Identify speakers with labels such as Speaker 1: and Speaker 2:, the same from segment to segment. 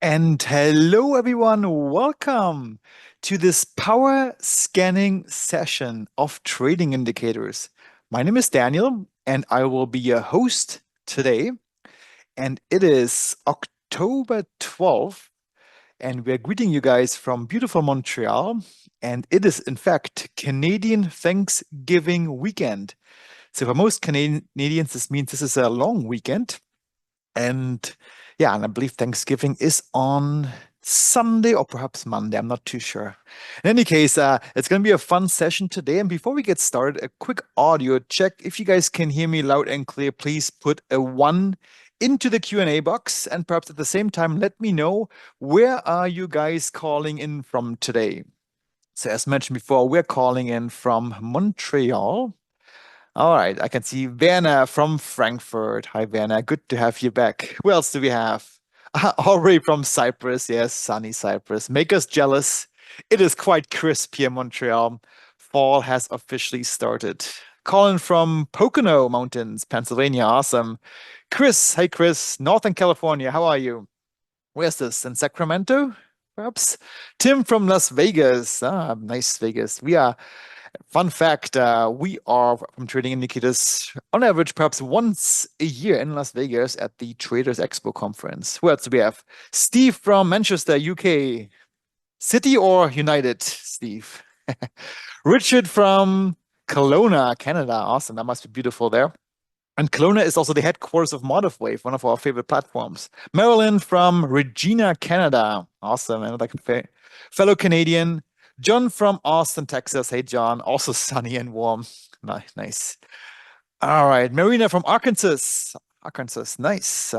Speaker 1: And hello, everyone. Welcome to this power scanning session of trading indicators. My name is Daniel, and I will be your host today. And it is October 12th, and we're greeting you guys from beautiful Montreal. And it is, in fact, Canadian Thanksgiving weekend. So, for most Canadians, this means this is a long weekend. And yeah, and I believe Thanksgiving is on Sunday or perhaps Monday. I'm not too sure. In any case, it's going to be a fun session today. And before we get started, a quick audio check. If you guys can hear me loud and clear, please put a one into the Q&A box. And perhaps at the same time, let me know where are you guys calling in from today? So as mentioned before, we're calling in from Montreal. All right, I can see Werner from Frankfurt. Hi, Werner. Good to have you back. Who else do we have? Aubrey from Cyprus. Yes, sunny Cyprus. Make us jealous. It is quite crisp here in Montreal. Fall has officially started. Colin from Pocono Mountains, Pennsylvania. Awesome. Chris. Hey, Chris. Northern California. How are you? Where's this? In Sacramento? Perhaps. Tim from Las Vegas. Ah, nice Vegas. Fun fact, we are from Trading Indicators on average perhaps once a year in Las Vegas at the Traders Expo conference. Who else do we have? Steve from Manchester, UK. City or United, Steve? Richard from Kelowna, Canada. Awesome. That must be beautiful there. And Kelowna is also the headquarters of Wave, one of our favorite platforms. Marilyn from Regina, Canada. Awesome. And like a fellow Canadian. John from Austin, Texas. Hey, John. Also sunny and warm. Nice, nice. All right. Marina from Arkansas. Arkansas. Nice.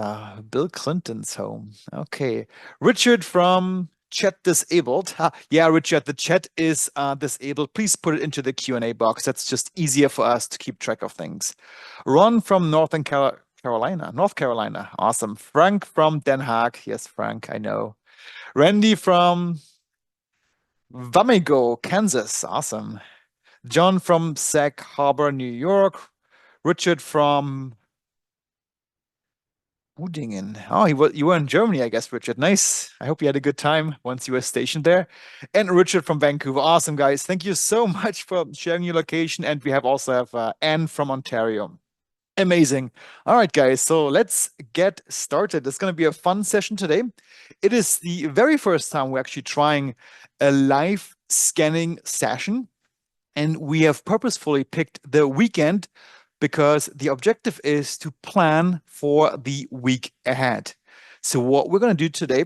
Speaker 1: Bill Clinton's home. Okay. Richard from Chat Disabled. Yeah, Richard, the chat is disabled. Please put it into the Q&A box. That's just easier for us to keep track of things. Ron from Carolina. North Carolina. Awesome. Frank from Den Haag. Yes, Frank, I know. Randy from Wamego, Kansas. Awesome. John from Sag Harbor, New York. Richard from Budingen. Oh, you were in Germany, I guess, Richard. Nice. I hope you had a good time once you were stationed there. And Richard from Vancouver. Awesome, guys. Thank you so much for sharing your location. And we also have Anne from Ontario. Amazing. All right, guys. So let's get started. It's going to be a fun session today. It is the very first time we're actually trying a live scanning session. And we have purposefully picked the weekend because the objective is to plan for the week ahead. So what we're going to do today,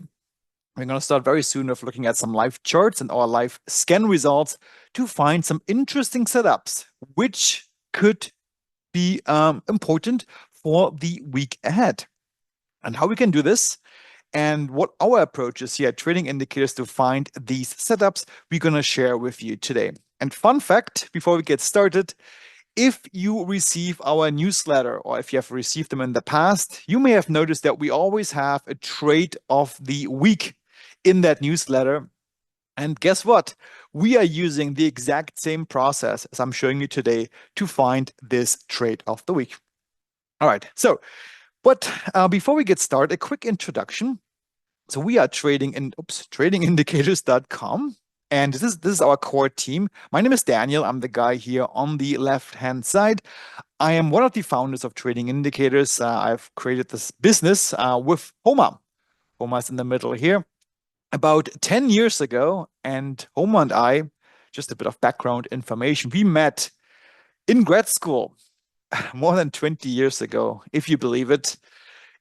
Speaker 1: we're going to start very soon with looking at some live charts and our live scan results to find some interesting setups, which could be important for the week ahead. And how we can do this and what our approach is here at Trading Indicators to find these setups, we're going to share with you today. And fun fact, before we get started, if you receive our newsletter or if you have received them in the past, you may have noticed that we always have a trade of the week in that newsletter. And guess what? We are using the exact same process as I'm showing you today to find this trade of the week. All right. So, but before we get started, a quick introduction. So we are tradingindicators.com. And this is our core team. My name is Daniel. I'm the guy here on the left-hand side. I am one of the founders of Trading Indicators. I've created this business with Homa. Homa's in the middle here. About 10 years ago, and Homa and I, just a bit of background information, we met in grad school more than 20 years ago, if you believe it,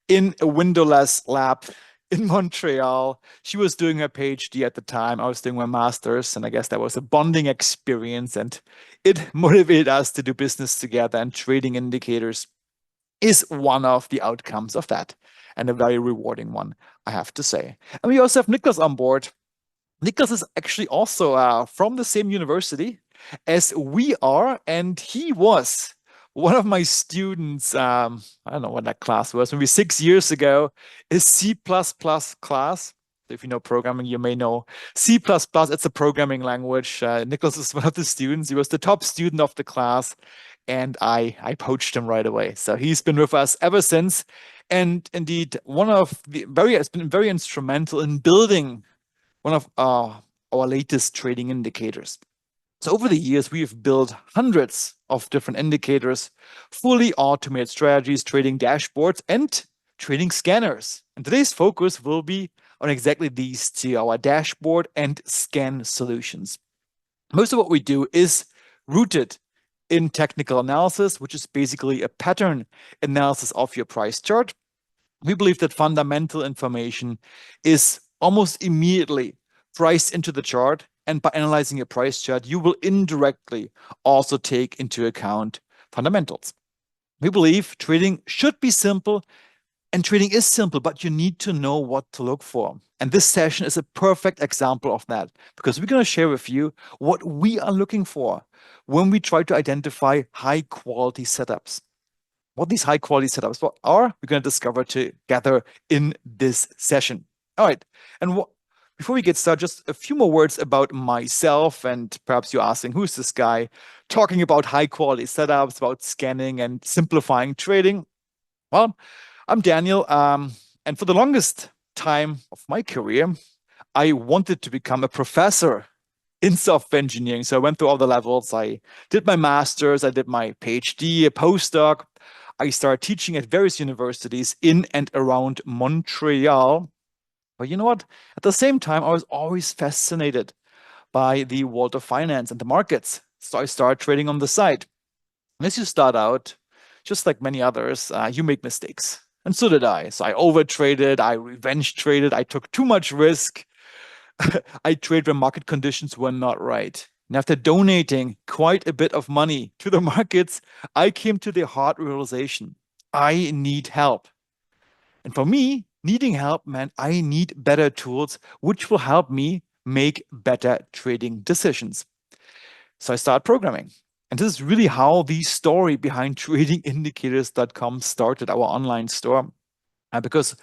Speaker 1: in a windowless lab in Montreal. She was doing her PhD at the time. I was doing my master's, and I guess that was a bonding experience, and it motivated us to do business together. And Trading Indicators is one of the outcomes of that, and a very rewarding one, I have to say. And we also have Nicholas on board. Nicholas is actually also from the same university as we are, and he was one of my students. I don't know what that class was, maybe 6 years ago, a C++ class. If you know programming, you may know C++. It's a programming language. Nicholas is one of the students. He was the top student of the class, and I poached him right away. So he's been with us ever since. And indeed, it's been very instrumental in building one of our latest trading indicators. So over the years, we've built hundreds of different indicators, fully automated strategies, trading dashboards, and trading scanners. And today's focus will be on exactly these two, our dashboard and scan solutions. Most of what we do is rooted in technical analysis, which is basically a pattern analysis of your price chart. We believe that fundamental information is almost immediately priced into the chart. And by analyzing a price chart, you will indirectly also take into account fundamentals. We believe trading should be simple, and trading is simple, but you need to know what to look for. And this session is a perfect example of that, because we're going to share with you what we are looking for when we try to identify high quality setups. What these high quality setups are, we're going to discover together in this session. All right. And before we get started, just a few more words about myself. And perhaps you're asking, who's this guy talking about high quality setups, about scanning and simplifying trading? Well, I'm Daniel. And for the longest time of my career, I wanted to become a professor in software engineering. So I went through all the levels. I did my master's, I did my PhD, a postdoc. I started teaching at various universities in and around Montreal. But you know what? At the same time, I was always fascinated by the world of finance and the markets. So I started trading on the side. And as you start out, just like many others, you make mistakes. And so did I. So I overtraded, I revenge traded, I took too much risk. I trade when market conditions were not right. And after donating quite a bit of money to the markets, I came to the hard realization I need help. And for me, needing help meant I need better tools which will help me make better trading decisions. So I started programming. And this is really how the story behind tradingindicators.com started, our online store. Because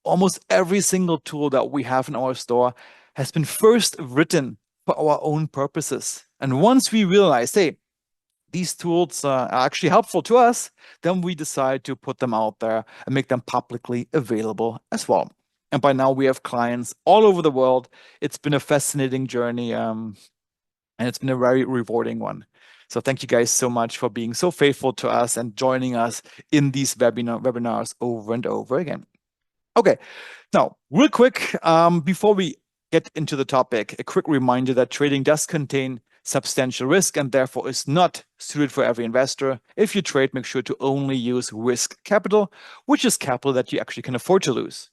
Speaker 1: almost every single tool that we have in our store has been first written for our own purposes. And once we realize, hey, these tools are actually helpful to us, then we decide to put them out there and make them publicly available as well. And by now we have clients all over the world. It's been a fascinating journey, and it's been a very rewarding one. So thank you guys so much for being so faithful to us and joining us in these webinars over and over again. Okay, now real quick, before we get into the topic, a quick reminder that trading does contain substantial risk and therefore is not suited for every investor. If you trade, make sure to only use risk capital, which is capital that you actually can afford to lose.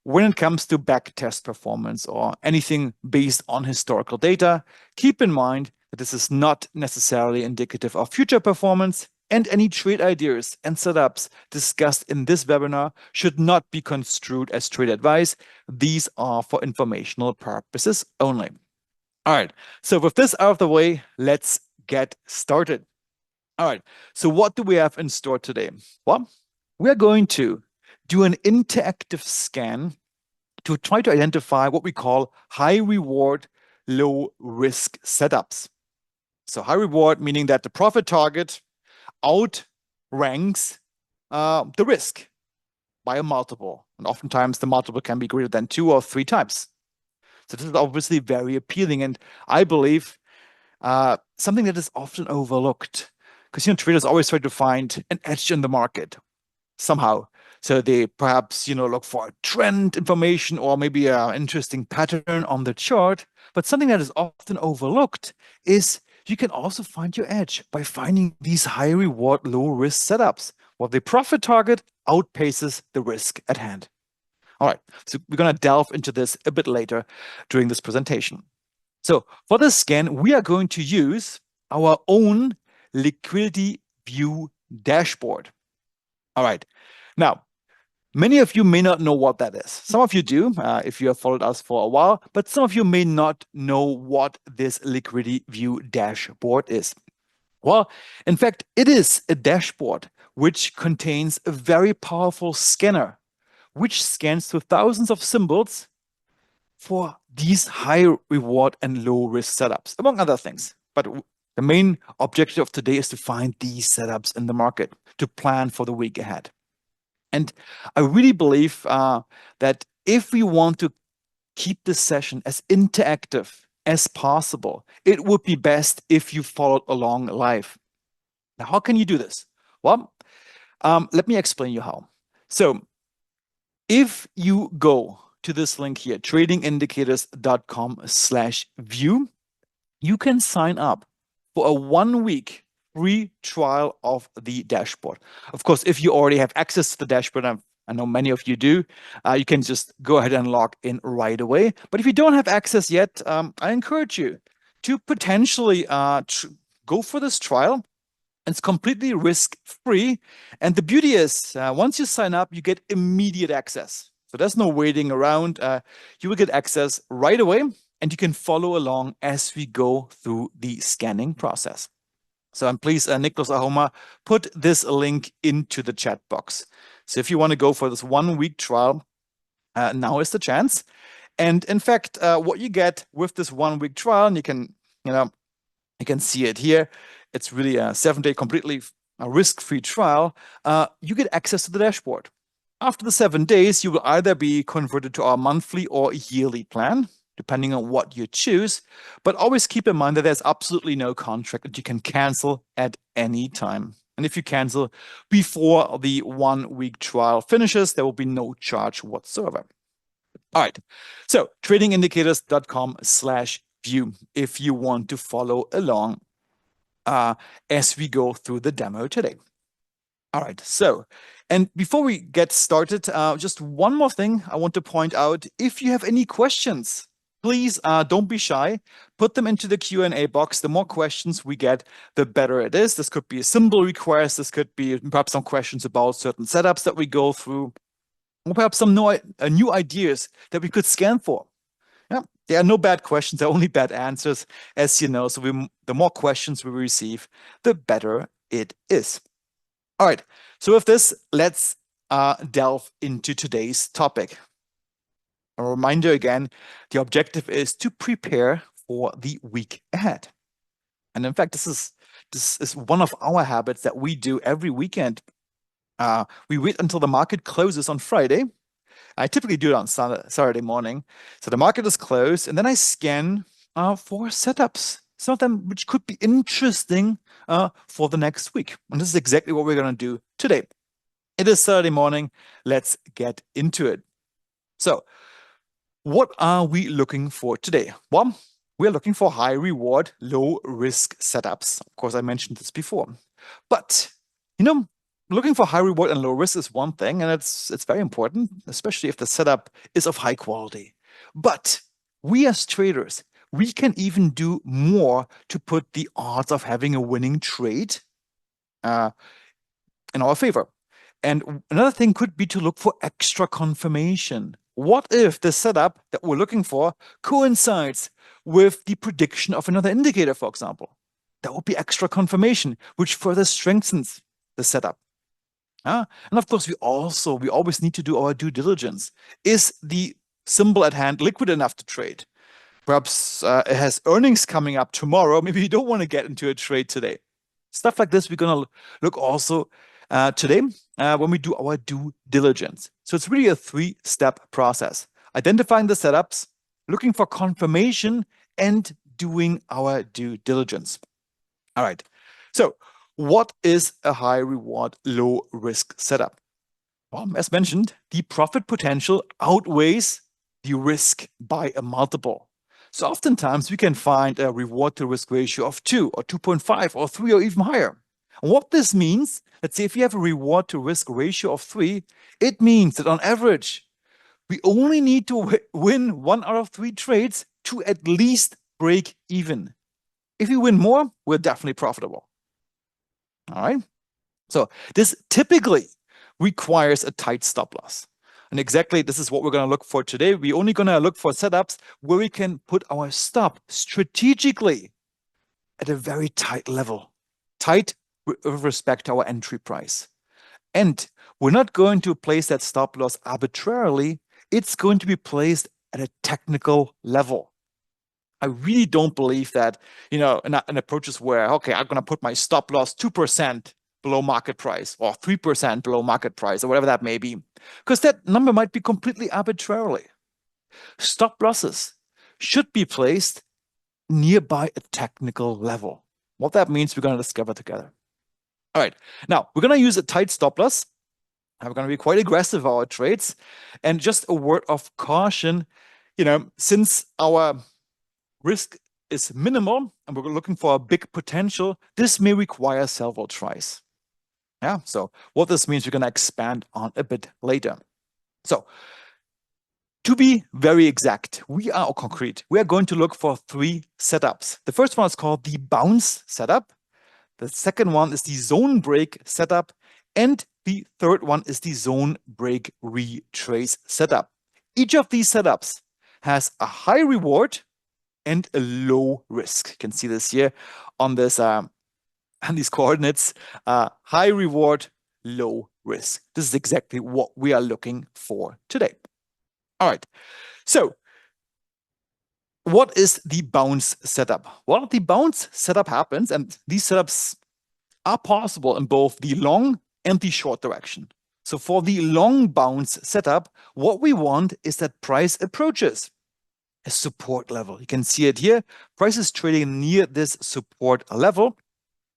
Speaker 1: When it comes to backtest performance or anything based on historical data, keep in mind that this is not necessarily indicative of future performance, and any trade ideas and setups discussed in this webinar should not be construed as trade advice. These are for informational purposes only. All right, so with this out of the way, let's get started. All right, so what do we have in store today? Well, we are going to do an interactive scan to try to identify what we call high reward, low risk setups. So high reward meaning that the profit target outranks the risk by a multiple. And oftentimes the multiple can be greater than 2 or 3 times. So this is obviously very appealing. And I believe something that is often overlooked, because traders always try to find an edge in the market somehow. So they perhaps look for trend information or maybe an interesting pattern on the chart. But something that is often overlooked is you can also find your edge by finding these high reward, low risk setups, where the profit target outpaces the risk at hand. All right, so we're going to delve into this a bit later during this presentation. So for this scan, we are going to use our own Liquidity View dashboard. All right, now, many of you may not know what that is. Some of you do, if you have followed us for a while, but some of you may not know what this Liquidity View dashboard is. Well, in fact, it is a dashboard which contains a very powerful scanner, which scans through thousands of symbols for these high reward and low risk setups, among other things. But the main objective of today is to find these setups in the market to plan for the week ahead. And I really believe that if we want to keep this session as interactive as possible, it would be best if you followed along live. Now, how can you do this? Well, let me explain you how. So if you go to this link here, tradingindicators.com/view, you can sign up for a 1-week free trial of the dashboard. Of course, if you already have access to the dashboard, I know many of you do, you can just go ahead and log in right away. But if you don't have access yet, I encourage you to potentially go for this trial. It's completely risk-free. And the beauty is, once you sign up, you get immediate access. So there's no waiting around. You will get access right away, and you can follow along as we go through the scanning process. So please, Niklas Ahoma, put this link into the chat box. So if you want to go for this 1-week trial, now is the chance. And in fact, what you get with this 1-week trial, and you can see it here. It's really a 7-day completely risk-free trial. You get access to the dashboard. After the 7 days, you will either be converted to our monthly or yearly plan, depending on what you choose. But always keep in mind that there's absolutely no contract that you can cancel at any time. And if you cancel before the 1-week trial finishes, there will be no charge whatsoever. All right. So tradingindicators.com/view if you want to follow along as we go through the demo today. All right, so, and before we get started, just one more thing I want to point out. If you have any questions, please don't be shy. Put them into the Q&A box. The more questions we get, the better it is. This could be a symbol request. This could be perhaps some questions about certain setups that we go through, or perhaps some new ideas that we could scan for. Yeah, there are no bad questions, there are only bad answers, as you know. So the more questions we receive, the better it is. All right, so with this, let's delve into today's topic. A reminder again, the objective is to prepare for the week ahead. And in fact, this is one of our habits that we do every weekend. We wait until the market closes on Friday. I typically do it on Saturday morning. So the market is closed, and then I scan for setups, some of them which could be interesting for the next week. And this is exactly what we're going to do today. It is Saturday morning. Let's get into it. So what are we looking for today? Well, we're looking for high reward, low risk setups. Of course, I mentioned this before. But, looking for high reward and low risk is one thing, and it's very important, especially if the setup is of high quality. But we as traders, we can even do more to put the odds of having a winning trade in our favor. And another thing could be to look for extra confirmation. What if the setup that we're looking for coincides with the prediction of another indicator, for example? That would be extra confirmation, which further strengthens the setup. And of course, we always need to do our due diligence. Is the symbol at hand liquid enough to trade? Perhaps it has earnings coming up tomorrow. Maybe you don't want to get into a trade today. Stuff like this, we're going to look also today when we do our due diligence. So it's really a 3-step process. Identifying the setups, looking for confirmation, and doing our due diligence. All right. So what is a high reward, low risk setup? Well, as mentioned, the profit potential outweighs the risk by a multiple. So oftentimes we can find a reward to risk ratio of 2 or 2.5 or 3 or even higher. And what this means, let's say if you have a reward to risk ratio of 3, it means that on average, we only need to win 1 out of 3 trades to at least break even. If we win more, we're definitely profitable. All right. So this typically requires a tight stop loss. And exactly this is what we're going to look for today. We're only going to look for setups where we can put our stop strategically at a very tight level, tight with respect to our entry price. And we're not going to place that stop loss arbitrarily. It's going to be placed at a technical level. I really don't believe that, in approaches where, okay, I'm going to put my stop loss 2% below market price or 3% below market price or whatever that may be, because that number might be completely arbitrarily. Stop losses should be placed nearby a technical level. What that means, we're going to discover together. All right, now we're going to use a tight stop loss. We're going to be quite aggressive with our trades. And just a word of caution, since our risk is minimal and we're looking for a big potential, this may require several tries. Yeah, so what this means, we're going to expand on a bit later. So to be very exact, we are going to look for 3 setups. The first one is called the bounce setup. The second one is the zone break setup. And the third one is the zone break retrace setup. Each of these setups has a high reward and a low risk. You can see this here on this on these coordinates. High reward, low risk. This is exactly what we are looking for today. All right. So what is the bounce setup? Well, the bounce setup happens, and these setups are possible in both the long and the short direction. So for the long bounce setup, what we want is that price approaches a support level. You can see it here. Price is trading near this support level.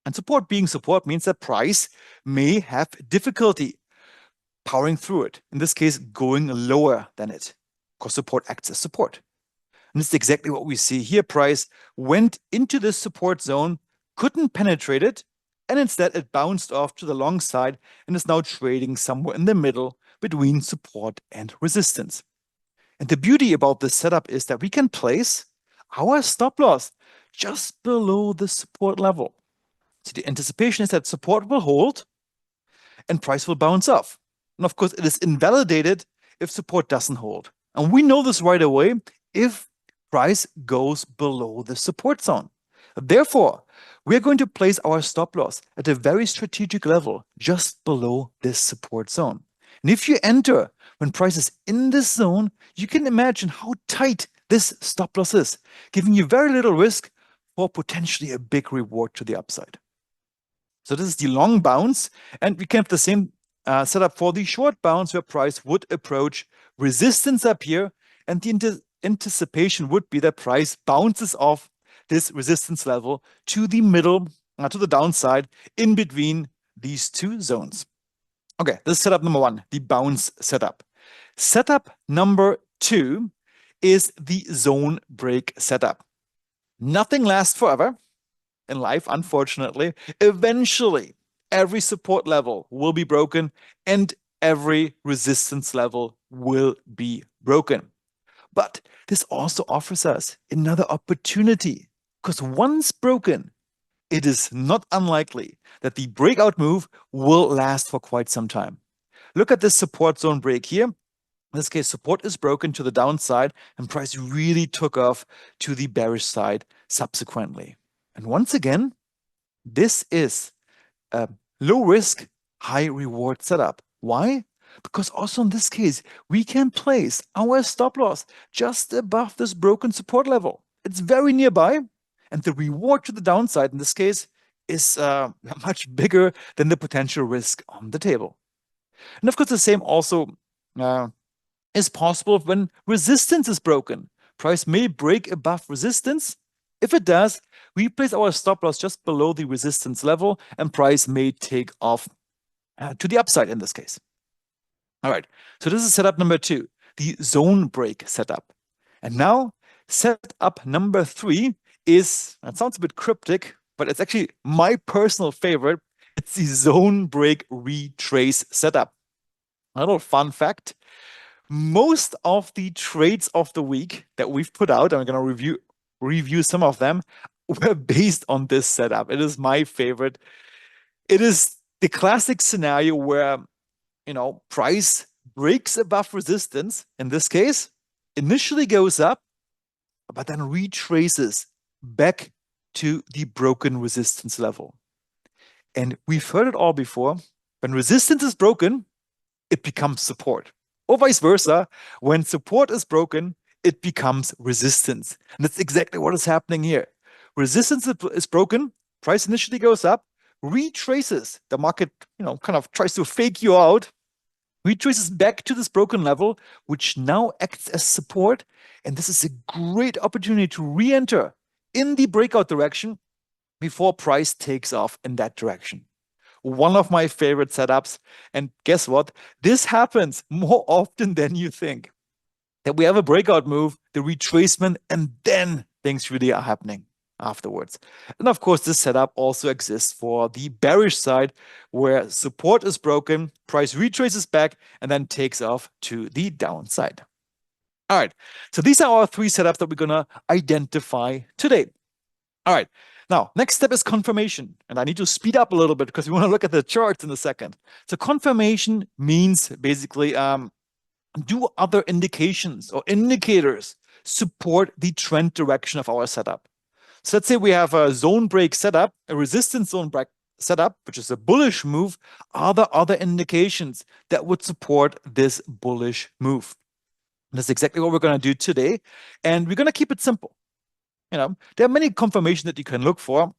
Speaker 1: And support being support means that price may have difficulty powering through it. In this case, going lower than it, because support acts as support. And this is exactly what we see here. Price went into this support zone, couldn't penetrate it, and instead it bounced off to the long side and is now trading somewhere in the middle between support and resistance. And the beauty about this setup is that we can place our stop loss just below the support level. So the anticipation is that support will hold and price will bounce off. And of course, it is invalidated if support doesn't hold. And we know this right away if price goes below the support zone. Therefore, we are going to place our stop loss at a very strategic level just below this support zone. And if you enter when price is in this zone, you can imagine how tight this stop loss is, giving you very little risk for potentially a big reward to the upside. So this is the long bounce, and we can have the same setup for the short bounce where price would approach resistance up here, and the anticipation would be that price bounces off this resistance level to the middle, to the downside, in between these two zones. Okay, this is setup number 1, the bounce setup. Setup number 2 is the zone break setup. Nothing lasts forever in life, unfortunately. Eventually, every support level will be broken and every resistance level will be broken. But this also offers us another opportunity, because once broken, it is not unlikely that the breakout move will last for quite some time. Look at this support zone break here. In this case, support is broken to the downside and price really took off to the bearish side subsequently. And once again, this is a low risk, high reward setup. Why? Because also in this case, we can place our stop loss just above this broken support level. It's very nearby, and the reward to the downside in this case is much bigger than the potential risk on the table. And of course, the same also is possible when resistance is broken. Price may break above resistance. If it does, we place our stop loss just below the resistance level, and price may take off to the upside in this case. All right, so this is setup number 2, the zone break setup. And now setup number 3 is, that sounds a bit cryptic, but it's actually my personal favorite. It's the zone break retrace setup. A little fun fact, most of the trades of the week that we've put out, I'm going to review some of them, were based on this setup. It is my favorite. It is the classic scenario where, price breaks above resistance. In this case, initially goes up, but then retraces back to the broken resistance level. And we've heard it all before. When resistance is broken, it becomes support. Or vice versa, when support is broken, it becomes resistance. And that's exactly what is happening here. Resistance is broken, price initially goes up, retraces, the market, kind of tries to fake you out, retraces back to this broken level, which now acts as support. And this is a great opportunity to re-enter in the breakout direction before price takes off in that direction. One of my favorite setups. And guess what? This happens more often than you think. That we have a breakout move, the retracement, and then things really are happening afterwards. And of course, this setup also exists for the bearish side, where support is broken, price retraces back, and then takes off to the downside. All right, so these are our three setups that we're going to identify today. All right, now next step is confirmation. And I need to speed up a little bit because we want to look at the charts in a second. So confirmation means basically do other indications or indicators support the trend direction of our setup? So let's say we have a zone break setup, a resistance zone break setup, which is a bullish move. Are there other indications that would support this bullish move? And that's exactly what we're going to do today. And we're going to keep it simple. There are many confirmations that you can look for,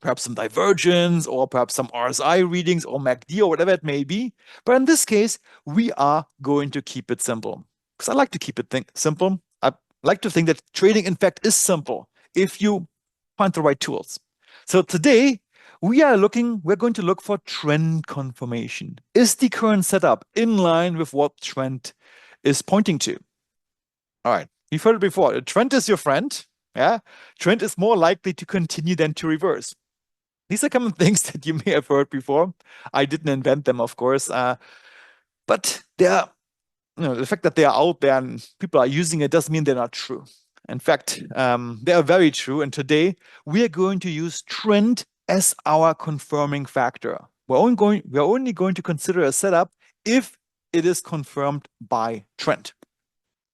Speaker 1: perhaps some divergence or perhaps some RSI readings or MACD or whatever it may be. But in this case, we are going to keep it simple because I like to keep it simple. I like to think that trading, in fact, is simple if you find the right tools. So today, we're going to look for trend confirmation. Is the current setup in line with what trend is pointing to? All right, you've heard it before. A trend is your friend. Yeah, trend is more likely to continue than to reverse. These are common things that you may have heard before. I didn't invent them, of course, but they're, the fact that they are out there and people are using it doesn't mean they're not true. In fact, they are very true. And today we are going to use trend as our confirming factor. We're only going to consider a setup if it is confirmed by trend.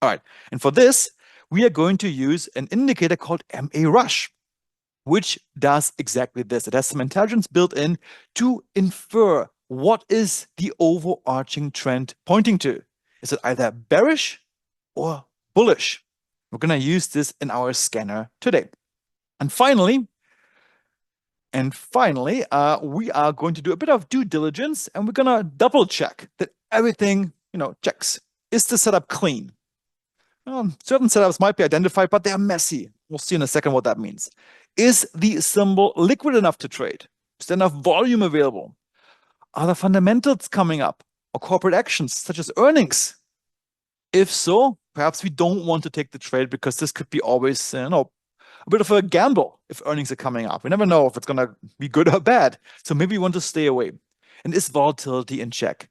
Speaker 1: All right, and for this, we are going to use an indicator called MA Rush, which does exactly this. It has some intelligence built in to infer what is the overarching trend pointing to. Is it either bearish or bullish? We're going to use this in our scanner today. And finally, we are going to do a bit of due diligence, and we're going to double check that everything, checks. Is the setup clean? Certain setups might be identified, but they're messy. We'll see in a second what that means. Is the symbol liquid enough to trade? Is there enough volume available? Are there fundamentals coming up or corporate actions such as earnings? If so, perhaps we don't want to take the trade because this could be always, a bit of a gamble if earnings are coming up. We never know if it's going to be good or bad. So maybe we want to stay away. And is volatility in check?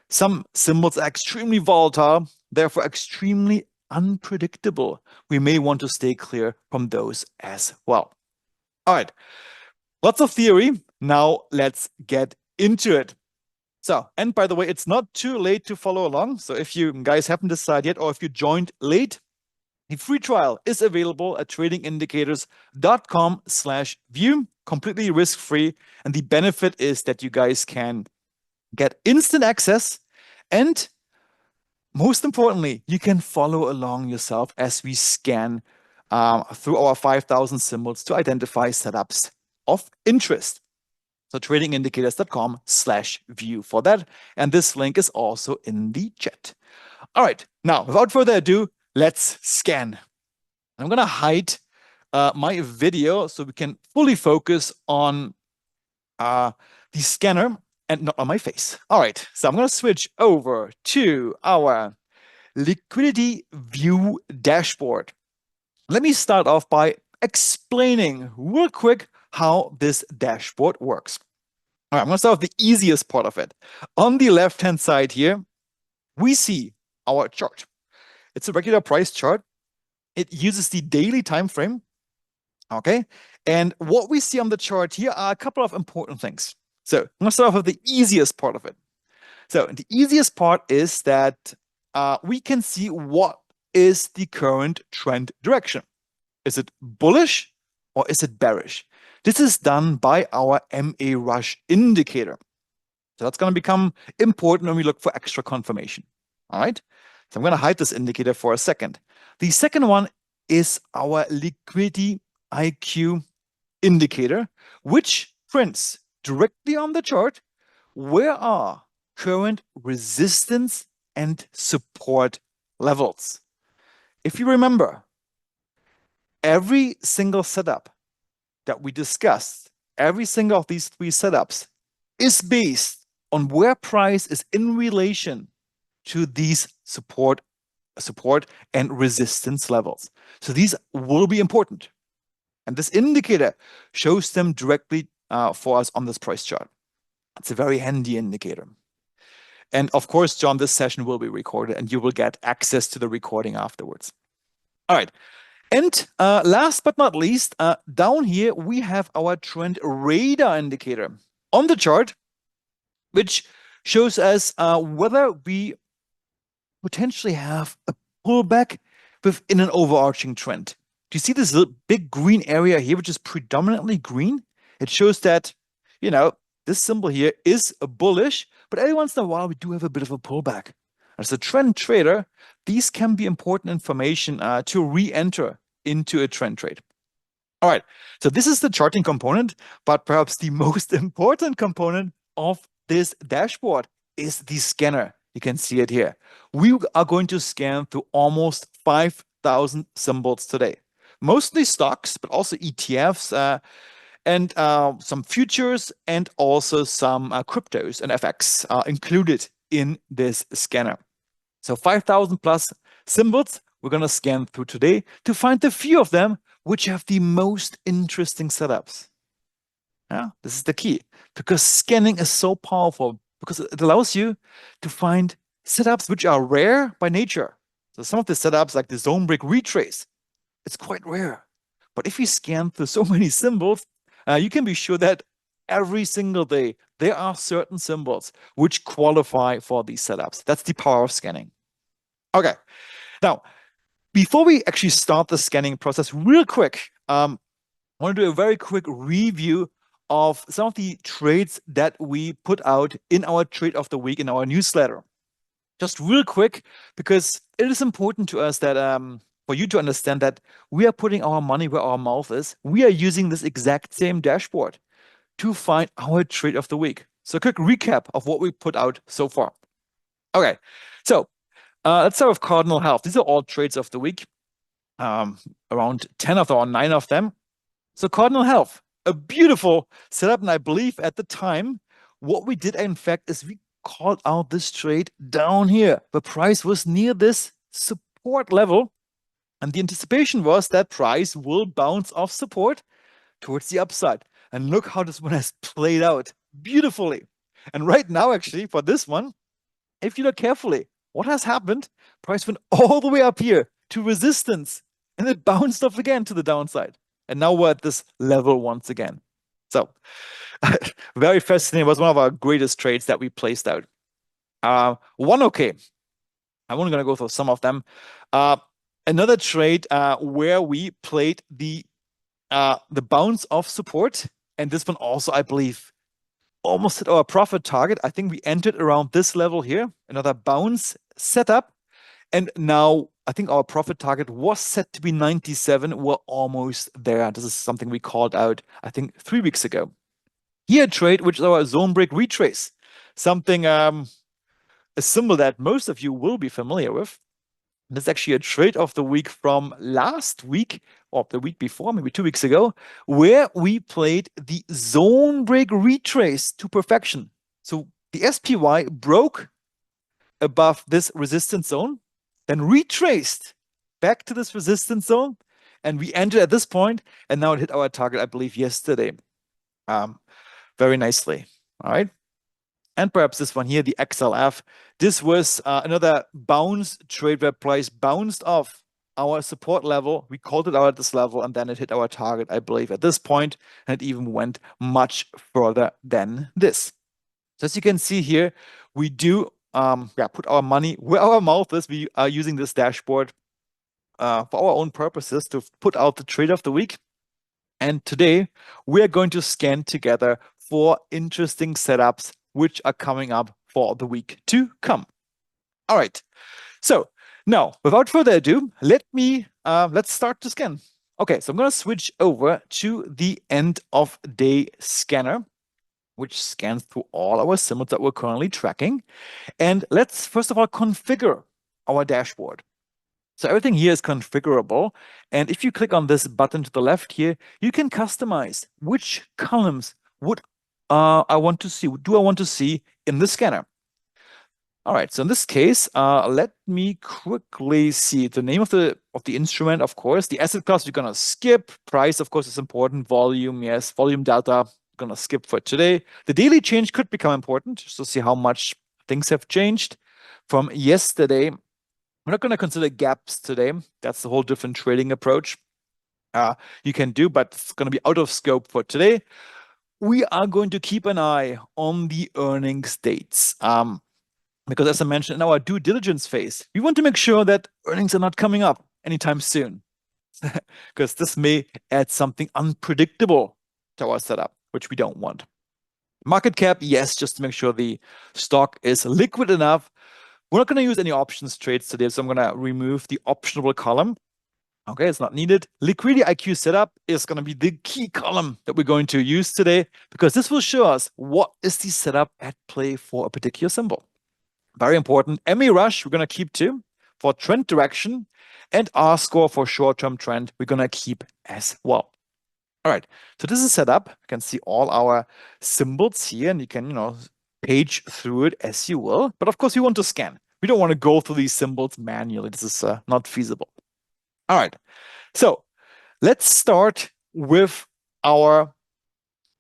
Speaker 1: Some symbols are extremely volatile, therefore extremely unpredictable. We may want to stay clear from those as well. All right, lots of theory. Now let's get into it. So, and by the way, it's not too late to follow along. So if you guys haven't decided yet, or if you joined late, the free trial is available at tradingindicators.com/view, completely risk-free. And the benefit is that you guys can get instant access, and most importantly, you can follow along yourself as we scan through our 5,000 symbols to identify setups of interest. So tradingindicators.com/view for that. And this link is also in the chat. All right, now without further ado, let's scan. I'm going to hide my video so we can fully focus on the scanner and not on my face. All right, so I'm going to switch over to our Liquidity View dashboard. Let me start off by explaining real quick how this dashboard works. All right, I'm going to start with the easiest part of it. On the left-hand side here, we see our chart. It's a regular price chart. It uses the daily time frame. Okay, and what we see on the chart here are a couple of important things. So I'm going to start off with the easiest part of it. So the easiest part is that we can see what is the current trend direction. Is it bullish or is it bearish? This is done by our MA Rush indicator. So that's going to become important when we look for extra confirmation. All right. So I'm going to hide this indicator for a second. The second one is our liquidity IQ indicator, which prints directly on the chart where are current resistance and support levels. If you remember, every single setup that we discussed, every single of these three setups is based on where price is in relation to these support and resistance levels. So these will be important. And this indicator shows them directly for us on this price chart. It's a very handy indicator. And of course, John, this session will be recorded and you will get access to the recording afterwards. All right. And last but not least, down here, we have our trend radar indicator on the chart, which shows us whether we potentially have a pullback within an overarching trend. Do you see this big green area here, which is predominantly green? It shows that, this symbol here is bullish, but every once in a while, we do have a bit of a pullback. As a trend trader, these can be important information to re-enter into a trend trade. All right, so this is the charting component, but perhaps the most important component of this dashboard is the scanner. You can see it here. We are going to scan through almost 5,000 symbols today. Mostly stocks, but also ETFs and some futures and also some cryptos and FX included in this scanner. So 5,000 plus symbols we're going to scan through today to find the few of them which have the most interesting setups. Yeah, this is the key, because scanning is so powerful because it allows you to find setups which are rare by nature. So some of the setups like the zone break retrace, it's quite rare. But if you scan through so many symbols, you can be sure that every single day there are certain symbols which qualify for these setups. That's the power of scanning. Okay, now, before we actually start the scanning process, real quick, I want to do a very quick review of some of the trades that we put out in our trade of the week in our newsletter. Just real quick, because it is important to us that for you to understand that we are putting our money where our mouth is. We are using this exact same dashboard to find our trade of the week. So a quick recap of what we put out so far. Okay, so let's start with Cardinal Health. These are all trades of the week, around 10 of them or 9 of them. So Cardinal Health, a beautiful setup. And I believe at the time, what we did, in fact, is we called out this trade down here. The price was near this support level. And the anticipation was that price will bounce off support towards the upside. And look how this one has played out beautifully. And right now, actually, for this one, if you look carefully, what has happened? Price went all the way up here to resistance, and it bounced off again to the downside. And now we're at this level once again. So very fascinating. It was one of our greatest trades that we placed out. One okay. I'm only going to go through some of them. Another trade where we played the bounce off support, and this one also, I believe, almost hit our profit target. I think we entered around this level here, another bounce setup. And now I think our profit target was set to be 97. We're almost there. This is something we called out, I think, 3 weeks ago. Here, a trade, which is our zone break retrace, something, a symbol that most of you will be familiar with. This is actually a trade of the week from last week, or the week before, maybe 2 weeks ago, where we played the zone break retrace to perfection. So the SPY broke above this resistance zone, then retraced back to this resistance zone, and we entered at this point, and now it hit our target, I believe, yesterday. Very nicely. All right. And perhaps this one here, the XLF. This was another bounce trade where price bounced off our support level. We called it out at this level, and then it hit our target, I believe, at this point, and it even went much further than this. So as you can see here, we do put our money where our mouth is. We are using this dashboard for our own purposes to put out the trade of the week. And today, we are going to scan together 4 interesting setups which are coming up for the week to come. All right. So Now, without further ado, let's start to scan. Okay, so I'm going to switch over to the end of day scanner, which scans through all our symbols that we're currently tracking. And let's first of all configure our dashboard. So everything here is configurable. And if you click on this button to the left here, you can customize which columns would I want to see, do I want to see in the scanner. All right, so in this case, let me quickly see the name of the instrument, of course. The asset class, we're gonna skip. Price, of course, is important. Volume, yes. Volume delta, gonna skip for today. The daily change could become important, just to see how much things have changed from yesterday. We're not gonna consider gaps today. That's a whole different trading approach you can do, but it's gonna be out of scope for today. We are going to keep an eye on the earnings dates. Because as I mentioned in our due diligence phase, we want to make sure that earnings are not coming up anytime soon, because this may add something unpredictable to our setup, which we don't want. Market cap, yes, just to make sure the stock is liquid enough. We're not going to use any options trades today, so I'm going to remove the optionable column. Okay, it's not needed. Liquidity IQ setup is going to be the key column that we're going to use today, because this will show us what is the setup at play for a particular symbol. Very important. MA rush, we're going to keep too for trend direction, and R score for short-term trend, we're going to keep as well. All right, so this is set up. You can see all our symbols here, and you can, page through it as you will. But of course, we want to scan. We don't want to go through these symbols manually. This is not feasible. All right, so let's start with our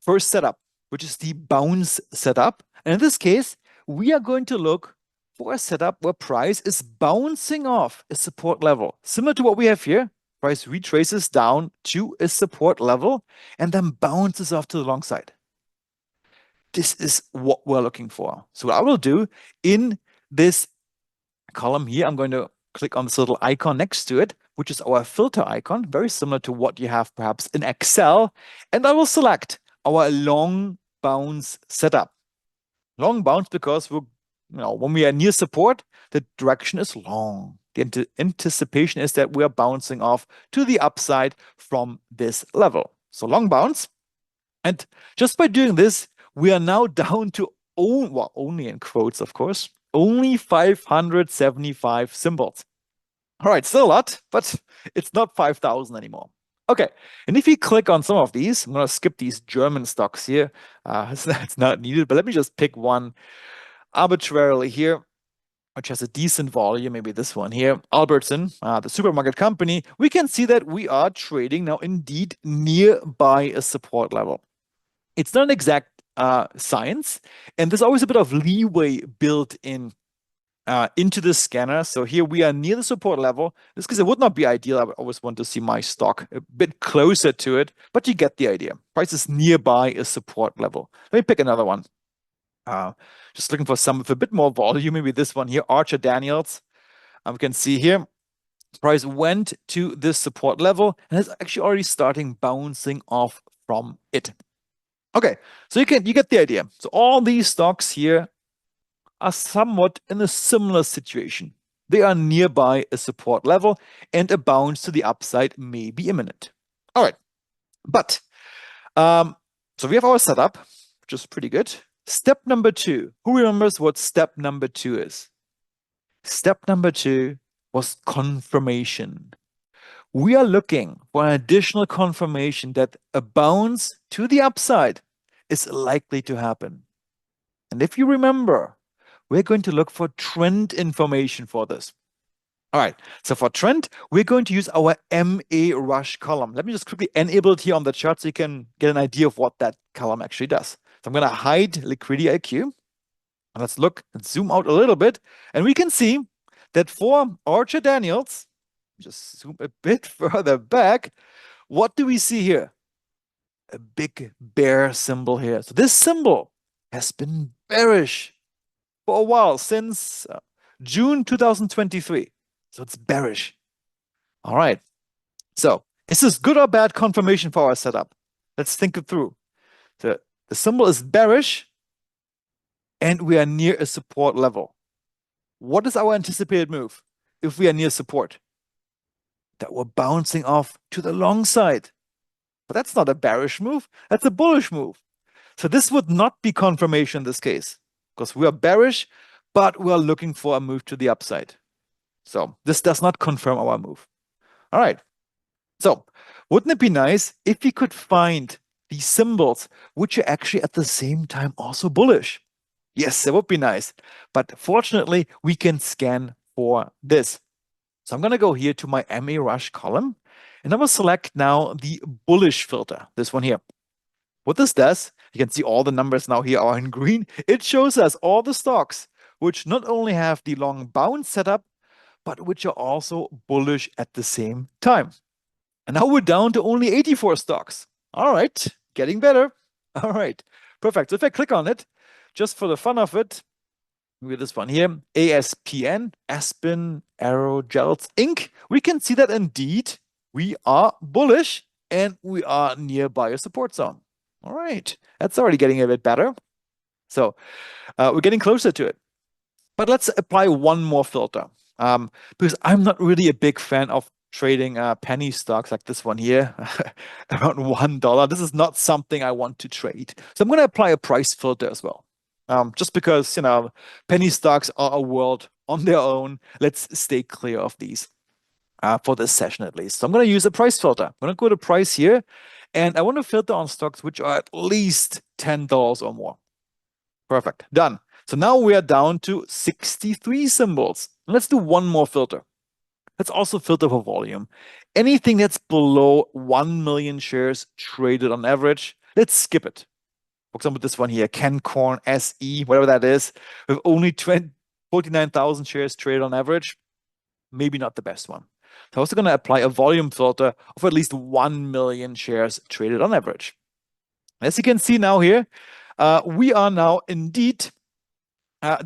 Speaker 1: first setup, which is the bounce setup. And in this case, we are going to look for a setup where price is bouncing off a support level. Similar to what we have here, price retraces down to a support level and then bounces off to the long side. This is what we're looking for. So what I will do in this column here, I'm going to click on this little icon next to it, which is our filter icon, very similar to what you have perhaps in Excel. And I will select our long bounce setup. Long bounce because when we are near support, the direction is long. The anticipation is that we are bouncing off to the upside from this level. So long bounce. And just by doing this, we are now down to only in quotes, of course, only 575 symbols. All right, still a lot, but it's not 5,000 anymore. Okay, and if you click on some of these, I'm going to skip these German stocks here. It's not needed, but let me just pick one arbitrarily here, which has a decent volume, maybe this one here, Albertson, the supermarket company. We can see that we are trading now indeed nearby a support level. It's not an exact science, and there's always a bit of leeway built in into the scanner. So here we are near the support level. This because it would not be ideal. I would always want to see my stock a bit closer to it, but you get the idea. Price is nearby a support level. Let me pick another one. Just looking for some with a bit more volume. Maybe this one here, Archer Daniels. We can see here, price went to this support level and is actually already starting bouncing off from it. Okay, so you get the idea. So all these stocks here are somewhat in a similar situation. They are nearby a support level and a bounce to the upside may be imminent. All right, but so we have our setup, which is pretty good. Step number 2. Who remembers what step number 2 is? Step number 2 was confirmation. We are looking for an additional confirmation that a bounce to the upside is likely to happen. And if you remember, we're going to look for trend information for this. All right, so for trend, we're going to use our MA rush column. Let me just quickly enable it here on the chart so you can get an idea of what that column actually does. So I'm going to hide liquidity IQ. Let's look and zoom out a little bit. And we can see that for Archer Daniels, just zoom a bit further back, what do we see here? A big bear symbol here. So this symbol has been bearish for a while, since June 2023. So it's bearish. All right. So is this good or bad confirmation for our setup? Let's think it through. The symbol is bearish and we are near a support level. What is our anticipated move? if we are near support? That we're bouncing off to the long side. But that's not a bearish move, that's a bullish move. So this would not be confirmation in this case, because we are bearish, but we are looking for a move to the upside. So this does not confirm our move. All right. So wouldn't it be nice if we could find these symbols which are actually at the same time also bullish? Yes, it would be nice. But fortunately, we can scan for this. So I'm going to go here to my MA Rush column, and I will select now the bullish filter, this one here. What this does, you can see all the numbers now here are in green. It shows us all the stocks which not only have the long bounce setup, but which are also bullish at the same time. And now we're down to only 84 stocks. All right, getting better. All right, perfect. So if I click on it, just for the fun of it, with this one here, ASPN, Aspen Aerogels Inc., we can see that indeed we are bullish and we are nearby a support zone. All right, that's already getting a bit better. So we're getting closer to it. But let's apply one more filter, because I'm not really a big fan of trading penny stocks like this one here, around $1. This is not something I want to trade. So I'm going to apply a price filter as well. Just because, you know, penny stocks are a world on their own. Let's stay clear of these for this session at least. So I'm going to use a price filter. I'm going to go to price here, and I want to filter on stocks which are at least $10 or more. Perfect. Done. So now we are down to 63 symbols. Let's do one more filter. Let's also filter for volume. Anything that's below 1 million shares traded on average, let's skip it. For example, this one here, Kencorn SE, whatever that is, with only 49,000 shares traded on average, maybe not the best one. So I'm also going to apply a volume filter of at least 1 million shares traded on average. As you can see now here, we are now indeed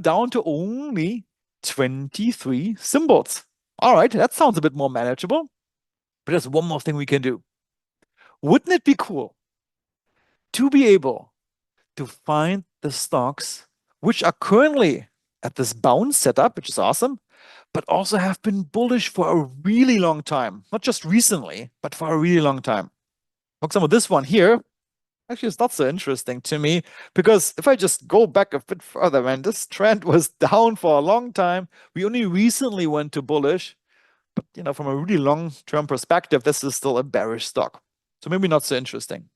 Speaker 1: down to only 23 symbols. All right, that sounds a bit more manageable. But there's one more thing we can do. Wouldn't it be cool to be able to find the stocks which are currently at this bounce setup, which is awesome, but also have been bullish for a really long time? Not just recently, but for a really long time. For example, this one here, actually, it's not so interesting to me, because if I just go back a bit further, man, this trend was down for a long time. We only recently went to bullish, but you know, from a really long-term perspective, this is still a bearish stock. So maybe not so interesting.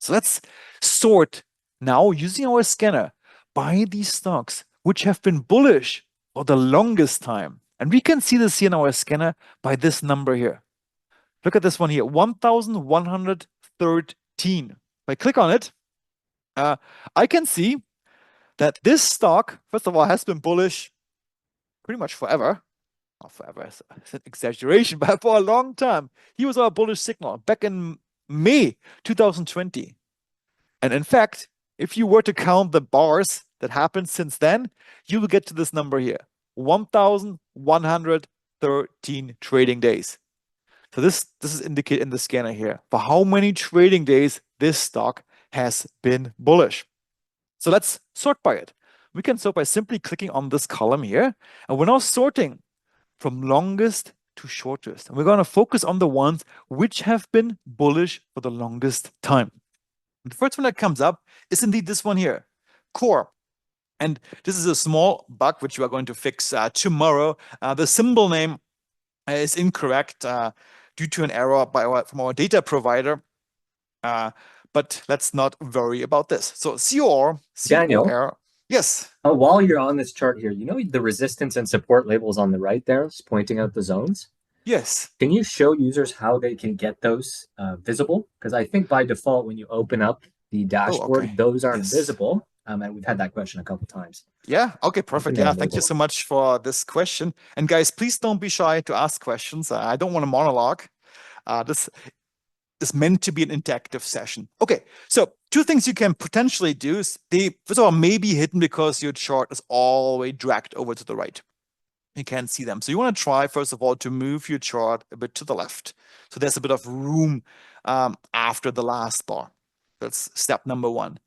Speaker 1: So let's sort now using our scanner by these stocks which have been bullish for the longest time. And we can see this here in our scanner by this number here. Look at this one here, 1,113. If I click on it, I can see that this stock, first of all, has been bullish pretty much forever. Not forever, it's an exaggeration, but for a long time. He was our bullish signal back in May 2020. And in fact, if you were to count the bars that happened since then, you will get to this number here, 1,113 trading days. So this is indicated in the scanner here for how many trading days this stock has been bullish. So let's sort by it. We can sort by simply clicking on this column here, and we're now sorting from longest to shortest. And we're going to focus on the ones which have been bullish for the longest time. And the first one that comes up is indeed this one here, Core. And this is a small bug which we are going to fix tomorrow. The symbol name is incorrect due to an error from our data provider. But let's not worry about this. So COR,
Speaker 2: Daniel,
Speaker 1: yes.
Speaker 2: while you're on this chart here, you know the resistance and support labels on the right there, it's pointing out the zones.
Speaker 1: Yes.
Speaker 2: Can you show users how they can get those visible? Because I think by default, when you open up the dashboard, those aren't visible. And we've had that question a couple of times.
Speaker 1: Yeah, okay, perfect. Yeah, thank you so much for this question. And guys, please don't be shy to ask questions. I don't want a monologue. This is meant to be an interactive session. Okay, so two things you can potentially do is they, first of all, may be hidden because your chart is all the way dragged over to the right. You can't see them. So you want to try, first of all, to move your chart a bit to the left. So there's a bit of room after the last bar. That's step number one.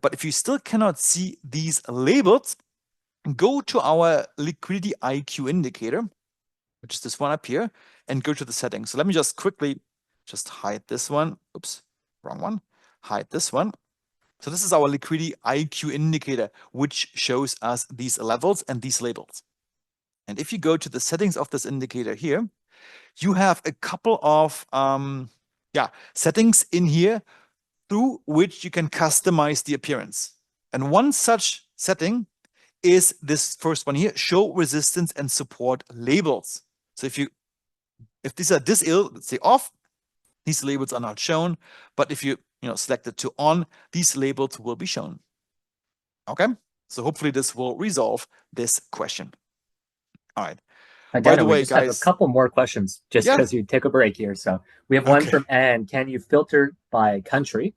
Speaker 1: But if you still cannot see these labels, go to our liquidity IQ indicator. which is this one up here, and go to the settings. So let me just quickly just hide this one. Oops, wrong one. Hide this one. So this is our liquidity IQ indicator, which shows us these levels and these labels. And if you go to the settings of this indicator here, you have a couple of settings in here through which you can customize the appearance. And one such setting is this first one here, show resistance and support labels. So if these are disabled, let's say off, these labels are not shown. But if you select it to on, these labels will be shown. Okay, so hopefully this will resolve this question. All right.
Speaker 2: By the way, we just have a couple more questions just because you take a break here. So we have one from Anne. Can you filter by country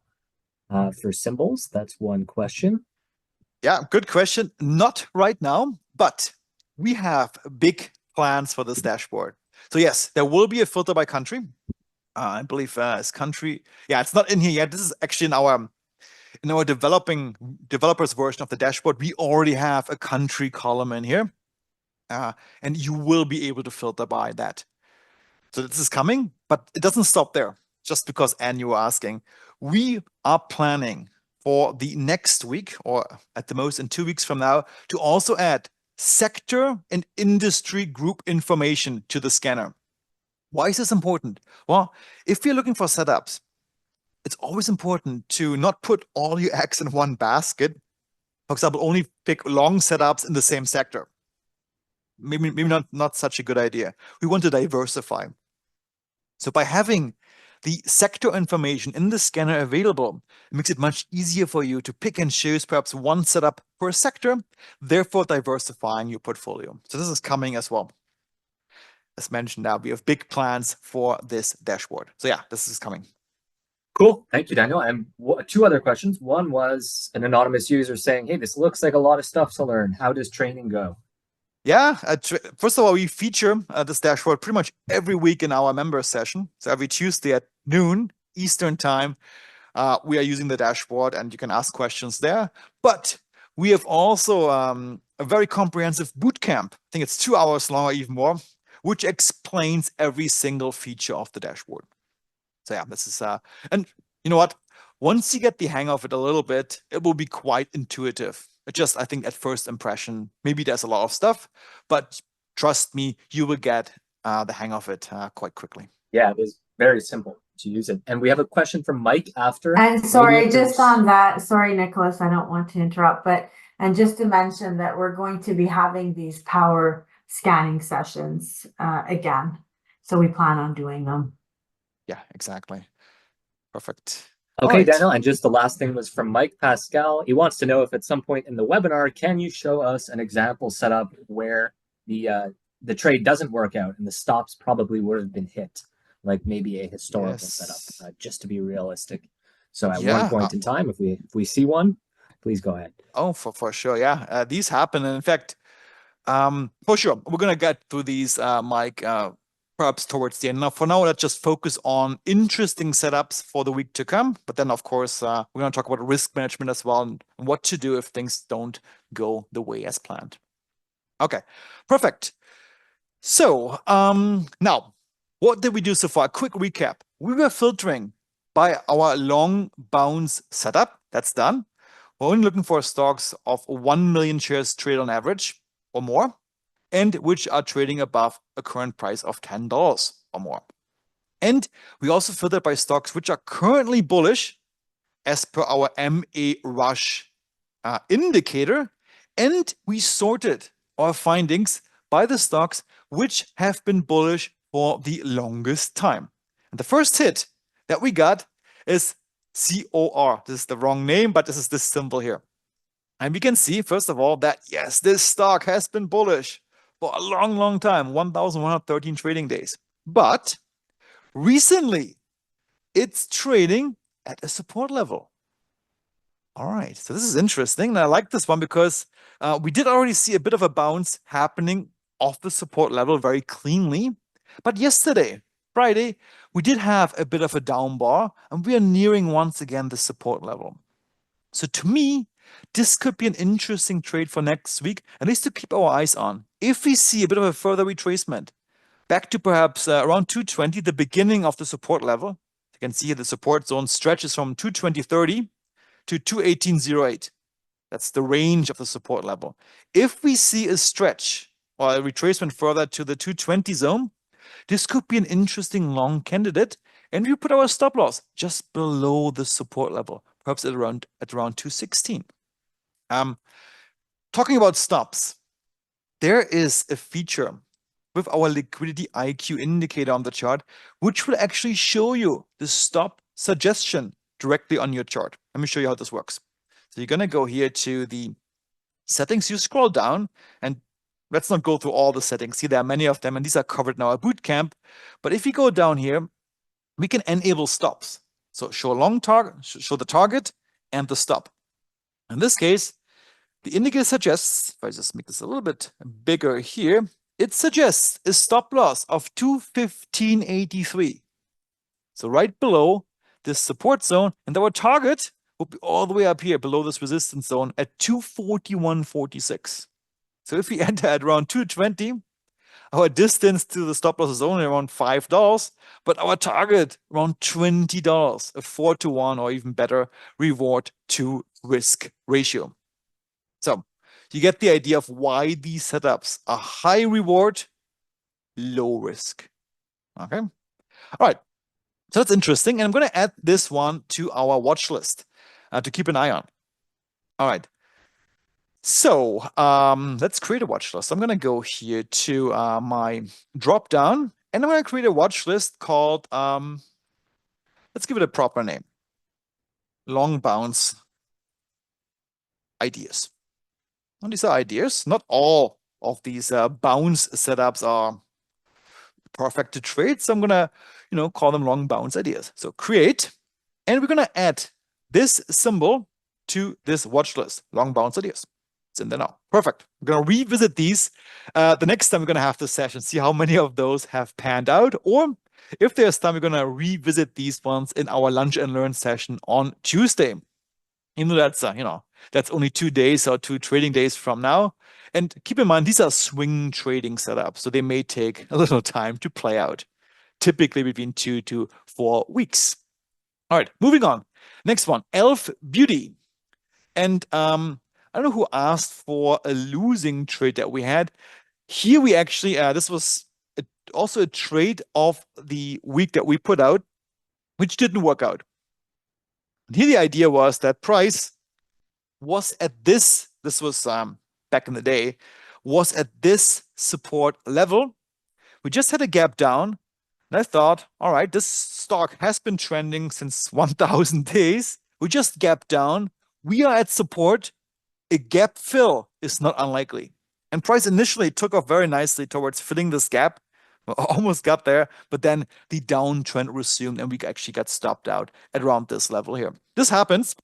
Speaker 2: for symbols? That's one question.
Speaker 1: Yeah, good question. Not right now, but we have big plans for this dashboard. So yes, there will be a filter by country. I believe it's country. Yeah, it's not in here yet. This is actually in our developers version of the dashboard. We already have a country column in here. And you will be able to filter by that. So this is coming, but it doesn't stop there. Just because, Anne, you were asking, we are planning for the next week, or at the most in 2 weeks from now, to also add sector and industry group information to the scanner. Why is this important? Well, if you're looking for setups, it's always important to not put all your eggs in one basket. For example, only pick long setups in the same sector. Maybe not such a good idea. We want to diversify. So by having the sector information in the scanner available, it makes it much easier for you to pick and choose perhaps one setup per sector, therefore diversifying your portfolio. So this is coming as well. As mentioned now, we have big plans for this dashboard. So yeah, this is coming.
Speaker 2: Cool. Thank you, Daniel. And two other questions. One was an anonymous user saying, hey, this looks like a lot of stuff to learn. How does training go?
Speaker 1: Yeah, first of all, we feature this dashboard pretty much every week in our member session. So every Tuesday at noon Eastern time, we are using the dashboard and you can ask questions there. But we have also a very comprehensive boot camp. I think it's 2 hours long or even more, which explains every single feature of the dashboard. So yeah, this is, and you know what? Once you get the hang of it a little bit, it will be quite intuitive. Just, I think, at first impression, maybe there's a lot of stuff, but trust me, you will get the hang of it quite quickly.
Speaker 2: Yeah, it is very simple to use it. And we have a question from Mike after.
Speaker 3: And sorry, just on that, sorry, Nicholas, I don't want to interrupt, but and just to mention that we're going to be having these power scanning sessions again. So we plan on doing them.
Speaker 1: Yeah, exactly. Perfect.
Speaker 2: Okay, right. Daniel, and just the last thing was from Mike Pascal. He wants to know if at some point in the webinar, can you show us an example setup where the trade doesn't work out and the stops probably would have been hit, like maybe a historical setup, just to be realistic. So at one point in time, if we see one, please go ahead.
Speaker 1: Oh, for sure, yeah. These happen, and in fact, for sure, we're gonna get through these, Mike. Perhaps towards the end. Now, for now, let's just focus on interesting setups for the week to come. But then, of course, we're going to talk about risk management as well and what to do if things don't go the way as planned. Okay, perfect. So now, what did we do so far? A quick recap. We were filtering by our long bounce setup. That's done. We're only looking for stocks of 1 million shares trade on average or more, and which are trading above a current price of $10 or more. And we also filter by stocks which are currently bullish as per our MA Rush indicator. And we sorted our findings by the stocks which have been bullish for the longest time. And the first hit that we got is COR. This is the wrong name, but this is this symbol here. And we can see, first of all, that yes, this stock has been bullish for a long, long time, 1,113 trading days. But recently, it's trading at a support level. All right, so this is interesting. And I like this one because we did already see a bit of a bounce happening off the support level very cleanly. But yesterday, Friday, we did have a bit of a down bar, and we are nearing once again the support level. So to me, this could be an interesting trade for next week, at least to keep our eyes on. If we see a bit of a further retracement, back to perhaps around 220, the beginning of the support level. You can see here the support zone stretches from 220.30 to 218.08. That's the range of the support level. If we see a stretch or a retracement further to the 220 zone, this could be an interesting long candidate, and we put our stop loss just below the support level, perhaps at around 216. Talking about stops, there is a feature with our liquidity IQ indicator on the chart, which will actually show you the stop suggestion directly on your chart. Let me show you how this works. So you're going to go here to the settings, you scroll down, and let's not go through all the settings. See, there are many of them, and these are covered in our bootcamp. But if you go down here, we can enable stops. So show long target, show the target and the stop. In this case, the indicator suggests, if I just make this a little bit bigger here, it suggests a stop loss of 215.83. So right below this support zone, and our target will be all the way up here below this resistance zone at 241.46. So if we enter at around 220, our distance to the stop loss is only around $5, but our target around $20, a 4-to-1 or even better reward to risk ratio. So you get the idea of why these setups are high reward, low risk. Okay. All right. So that's interesting. And I'm going to add this one to our watch list to keep an eye on. All right. So let's create a watch list. I'm going to go here to my drop down, and I'm going to create a watch list called, let's give it a proper name, long bounce ideas. And these are ideas. Not all of these bounce setups are perfect to trade. So I'm going to, call them long bounce ideas. So create, and we're going to add this symbol to this watch list, long bounce ideas. It's in there now. Perfect. We're going to revisit these the next time we're going to have this session, see how many of those have panned out, or if there's time, we're going to revisit these ones in our lunch and learn session on Tuesday. Even though that's, that's only 2 days or 2 trading days from now. And keep in mind, these are swing trading setups, so they may take a little time to play out, typically between 2 to 4 weeks. All right, moving on. Next one, Elf Beauty. And I don't know who asked for a losing trade that we had. Here we actually, this was also a trade of the week that we put out, which didn't work out. And here the idea was that price was at this was back in the day, was at this support level. We just had a gap down, and I thought, all right, this stock has been trending since 1,000 days. We just gapped down. We are at support. A gap fill is not unlikely. And price initially took off very nicely towards filling this gap. We almost got there, but then the downtrend resumed, and we actually got stopped out at around this level here. This happens.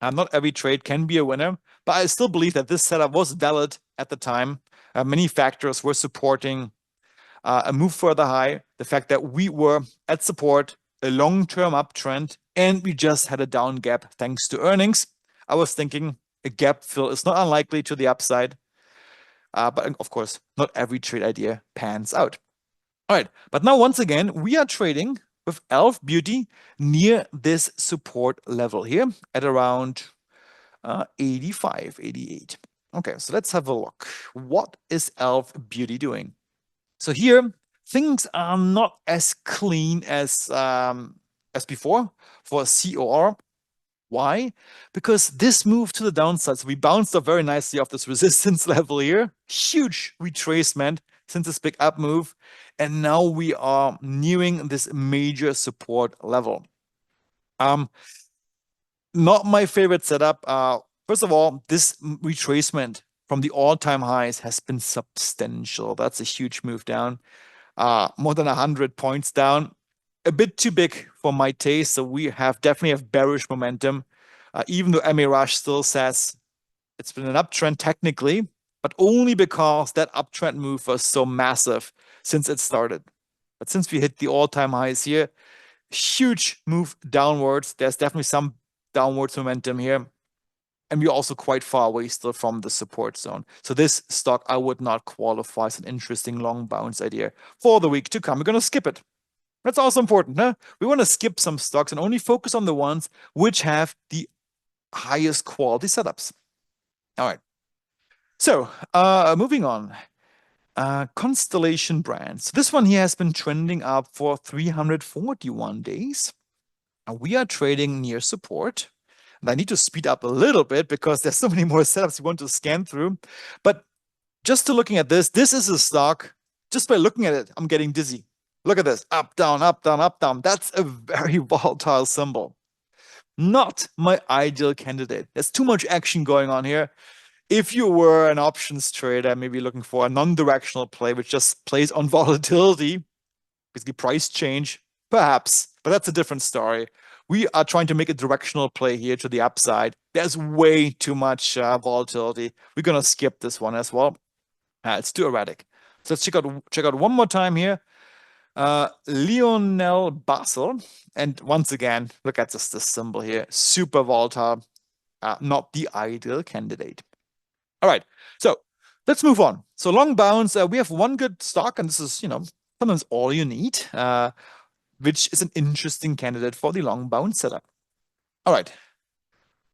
Speaker 1: Not every trade can be a winner, but I still believe that this setup was valid at the time. Many factors were supporting a move further high, the fact that we were at support, a long-term uptrend, and we just had a down gap thanks to earnings. I was thinking a gap fill is not unlikely to the upside, but of course, not every trade idea pans out. All right, but now once again, we are trading with Elf Beauty near this support level here at around 85, 88. Okay, so let's have a look. What is Elf Beauty doing? So here, things are not as clean as before for COR. Why? Because this move to the downside, so we bounced up very nicely off this resistance level here. Huge retracement since this big up move. And now we are nearing this major support level. Not my favorite setup. First of all, this retracement from the all-time highs has been substantial. That's a huge move down. More than 100 points down. A bit too big for my taste, so we definitely have bearish momentum. Even though MA Rush still says it's been an uptrend technically, but only because that uptrend move was so massive since it started. But since we hit the all-time highs here, huge move downwards. There's definitely some downwards momentum here. And we're also quite far away still from the support zone. So this stock I would not qualify as an interesting long bounce idea for the week to come. We're going to skip it. That's also important. Huh? We want to skip some stocks and only focus on the ones which have the highest quality setups. All right. So moving on. Constellation Brands. This one here has been trending up for 341 days. We are trading near support. And I need to speed up a little bit because there's so many more setups we want to scan through. But just to looking at this is a stock. Just by looking at it, I'm getting dizzy. Look at this. Up, down, up, down, up, down. That's a very volatile symbol. Not my ideal candidate. There's too much action going on here. If you were an options trader, maybe looking for a non-directional play, which just plays on volatility, basically price change, perhaps, but that's a different story. We are trying to make a directional play here to the upside. There's way too much volatility. We're going to skip this one as well. It's too erratic. So let's check out one more time here. Lionel Basel. And once again, look at this symbol here. Super volatile. Not the ideal candidate. All right, so let's move on. So long bounce, we have one good stock, and this is, sometimes all you need, which is an interesting candidate for the long bounce setup. All right,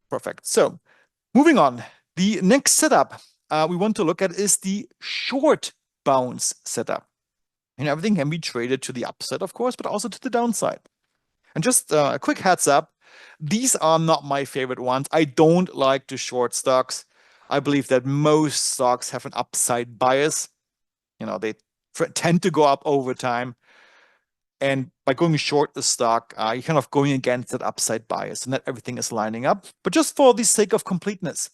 Speaker 1: perfect. So moving on, the next setup we want to look at is the short bounce setup. And everything can be traded to the upside, of course, but also to the downside. And just a quick heads up, these are not my favorite ones. I don't like to short stocks. I believe that most stocks have an upside bias. They tend to go up over time. And by going short the stock, you're kind of going against that upside bias, and not everything is lining up. But just for the sake of completeness,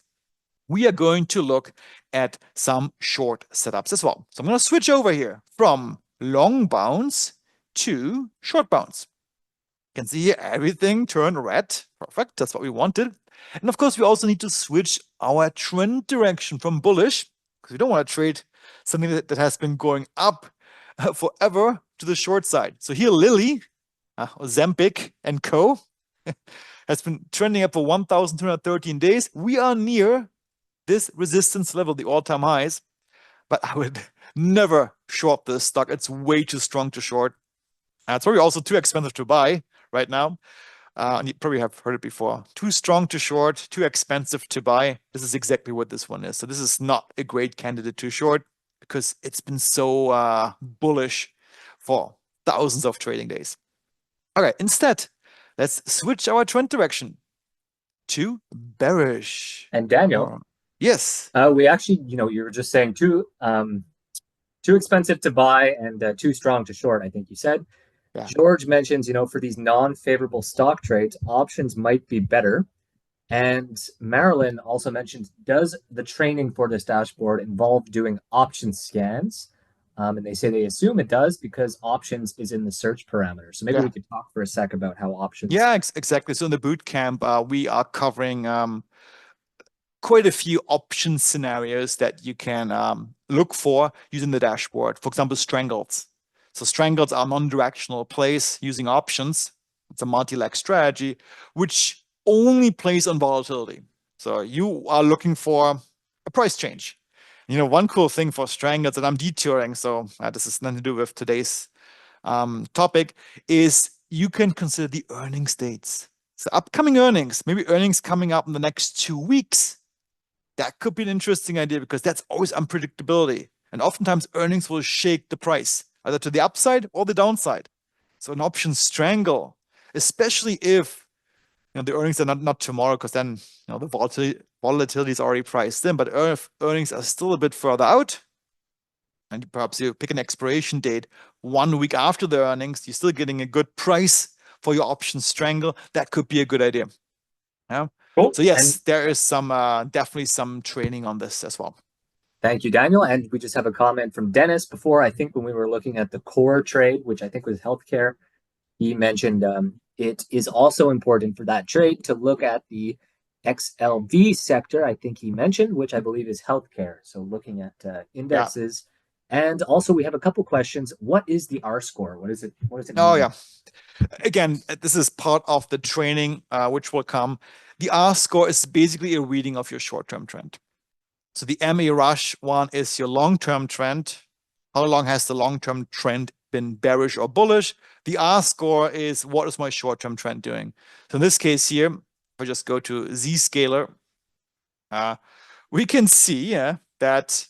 Speaker 1: we are going to look at some short setups as well. So I'm going to switch over here from long bounce to short bounce. You can see here everything turned red. Perfect. That's what we wanted. And of course, we also need to switch our trend direction from bullish, because we don't want to trade something that has been going up forever, to the short side. So here, Lilly, Ozempic and Co. has been trending up for 1,213 days. We are near this resistance level, the all-time highs, but I would never short this stock. It's way too strong to short. It's probably also too expensive to buy right now. And you probably have heard it before. Too strong to short, too expensive to buy. This is exactly what this one is. So this is not a great candidate to short because it's been so bullish for thousands of trading days. Okay, instead, let's switch our trend direction to bearish.
Speaker 2: And Daniel,
Speaker 1: yes,
Speaker 2: we actually, you were just saying too expensive to buy and too strong to short, I think you said. Yeah. George mentions, for these non-favorable stock trades, options might be better. And Marilyn also mentions, does the training for this dashboard involve doing option scans? And they say they assume it does because options is in the search parameter. So maybe we could talk for a sec about how options.
Speaker 1: Yeah, exactly. So in the boot camp, we are covering quite a few option scenarios that you can look for using the dashboard. For example, strangles. So strangles are non-directional plays using options. It's a multi-leg strategy, which only plays on volatility. So you are looking for a price change. One cool thing for strangles, and I'm detouring, so this has nothing to do with today's topic, is you can consider the earnings dates. So upcoming earnings, maybe earnings coming up in the next 2 weeks. That could be an interesting idea because that's always unpredictability. And oftentimes earnings will shake the price, either to the upside or the downside. So an option strangle, especially if the earnings are not tomorrow, because then the volatility is already priced in, but if earnings are still a bit further out, and perhaps you pick an expiration date 1 week after the earnings, you're still getting a good price for your option strangle. That could be a good idea. Yeah. Cool. So yes, there is definitely some training on this as well.
Speaker 2: Thank you, Daniel. And we just have a comment from Dennis before. I think when we were looking at the core trade, which I think was healthcare, he mentioned it is also important for that trade to look at the XLV sector, I think he mentioned, which I believe is healthcare. So looking at indexes. Yeah. And also we have a couple questions. What is the R score? What is it? What does it mean?
Speaker 1: Oh, yeah. Again, this is part of the training, which will come. The R score is basically a reading of your short-term trend. So the MA rush one is your long-term trend. How long has the long-term trend been bearish or bullish? The R score is what is my short-term trend doing? So in this case here, if I just go to Zscaler, we can see that,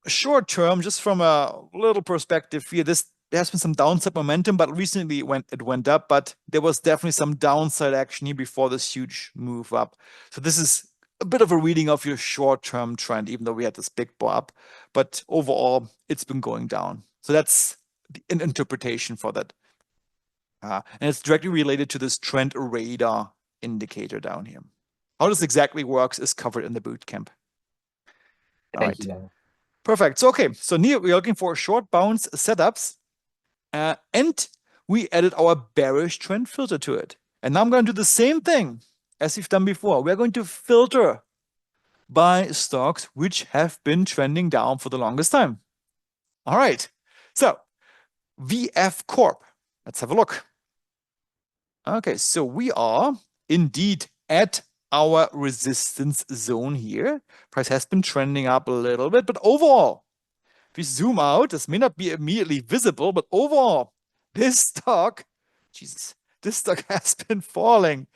Speaker 1: short term, just from a little perspective here, there has been some downside momentum, but recently it went up, but there was definitely some downside action here before this huge move up. So this is a bit of a reading of your short-term trend, even though we had this big bar up, but overall it's been going down. So that's an interpretation for that. And it's directly related to this trend radar indicator down here. How this exactly works is covered in the bootcamp.
Speaker 2: Thank you, Daniel.
Speaker 1: Perfect. So, okay. So here we're looking for short bounce setups. And we added our bearish trend filter to it. And now I'm going to do the same thing as we've done before. We're going to filter by stocks which have been trending down for the longest time. All right. So VF Corp. Let's have a look. Okay. So we are indeed at our resistance zone here. Price has been trending up a little bit, but overall, if we zoom out, this may not be immediately visible, but overall, this stock, this stock has been falling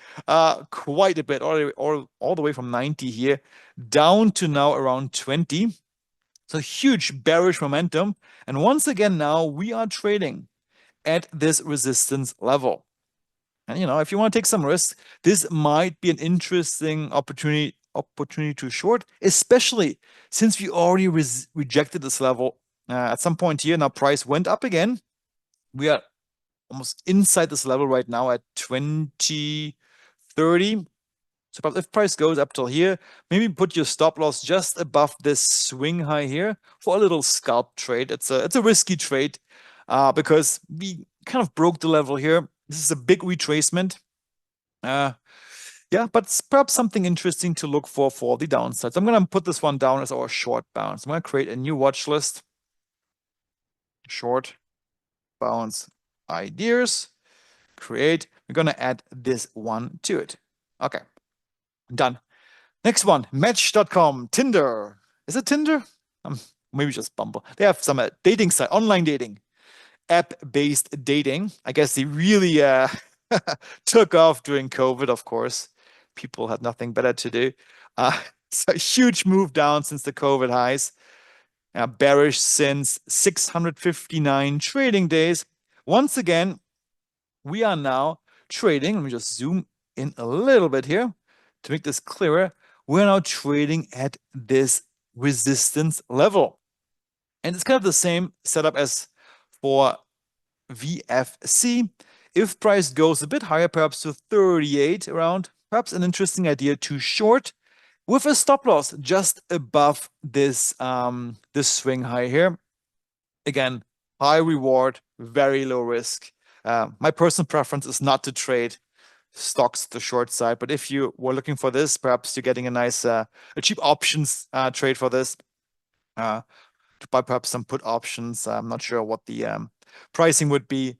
Speaker 1: quite a bit, all the way from 90 here down to now around 20. So huge bearish momentum. And once again, now we are trading at this resistance level. And if you want to take some risks, this might be an interesting opportunity to short, especially since we already rejected this level at some point here. Now price went up again. We are almost inside this level right now at 2030. So if price goes up till here, maybe put your stop loss just above this swing high here for a little scalp trade. It's a risky trade because we kind of broke the level here. This is a big retracement. Yeah, but it's perhaps something interesting to look for the downsides. I'm going to put this one down as our short bounce. I'm going to create a new watch list. Short bounce ideas. Create. We're going to add this one to it. Okay, done. Next one, Match.com, Tinder. Is it Tinder? Maybe just Bumble. They have some dating site, online dating, app-based dating. I guess they really took off during COVID, of course. People had nothing better to do. So a huge move down since the COVID highs. Bearish since 659 trading days. Once again, we are now trading. Let me just zoom in a little bit here to make this clearer. We're now trading at this resistance level. And it's kind of the same setup as for VFC. If price goes a bit higher, perhaps to 38 around, perhaps an interesting idea to short with a stop loss just above this this swing high here. Again, high reward, very low risk. My personal preference is not to trade stocks to the short side, but if you were looking for this, perhaps you're getting a nice a cheap options trade for this. To buy perhaps some put options. I'm not sure what the pricing would be.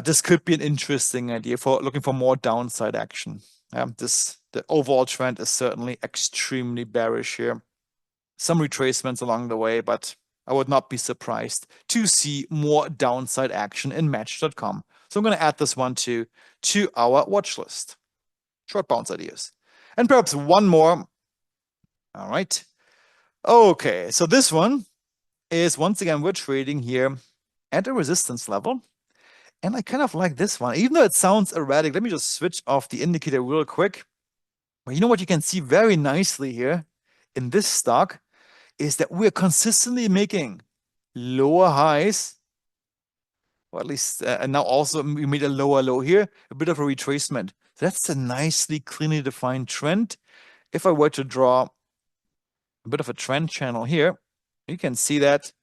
Speaker 1: This could be an interesting idea for looking for more downside action. The overall trend is certainly extremely bearish here. Some retracements along the way, but I would not be surprised to see more downside action in Match.com. So I'm going to add this one to our watch list. Short bounce ideas. And perhaps one more. All right. Okay, so this one is, once again, we're trading here at a resistance level. And I kind of like this one, even though it sounds erratic. Let me just switch off the indicator real quick. Well, you know what you can see very nicely here in this stock is that we're consistently making lower highs, or at least, and now also we made a lower low here, a bit of a retracement. So that's a nicely, cleanly defined trend. If I were to draw a bit of a trend channel here, you can see that,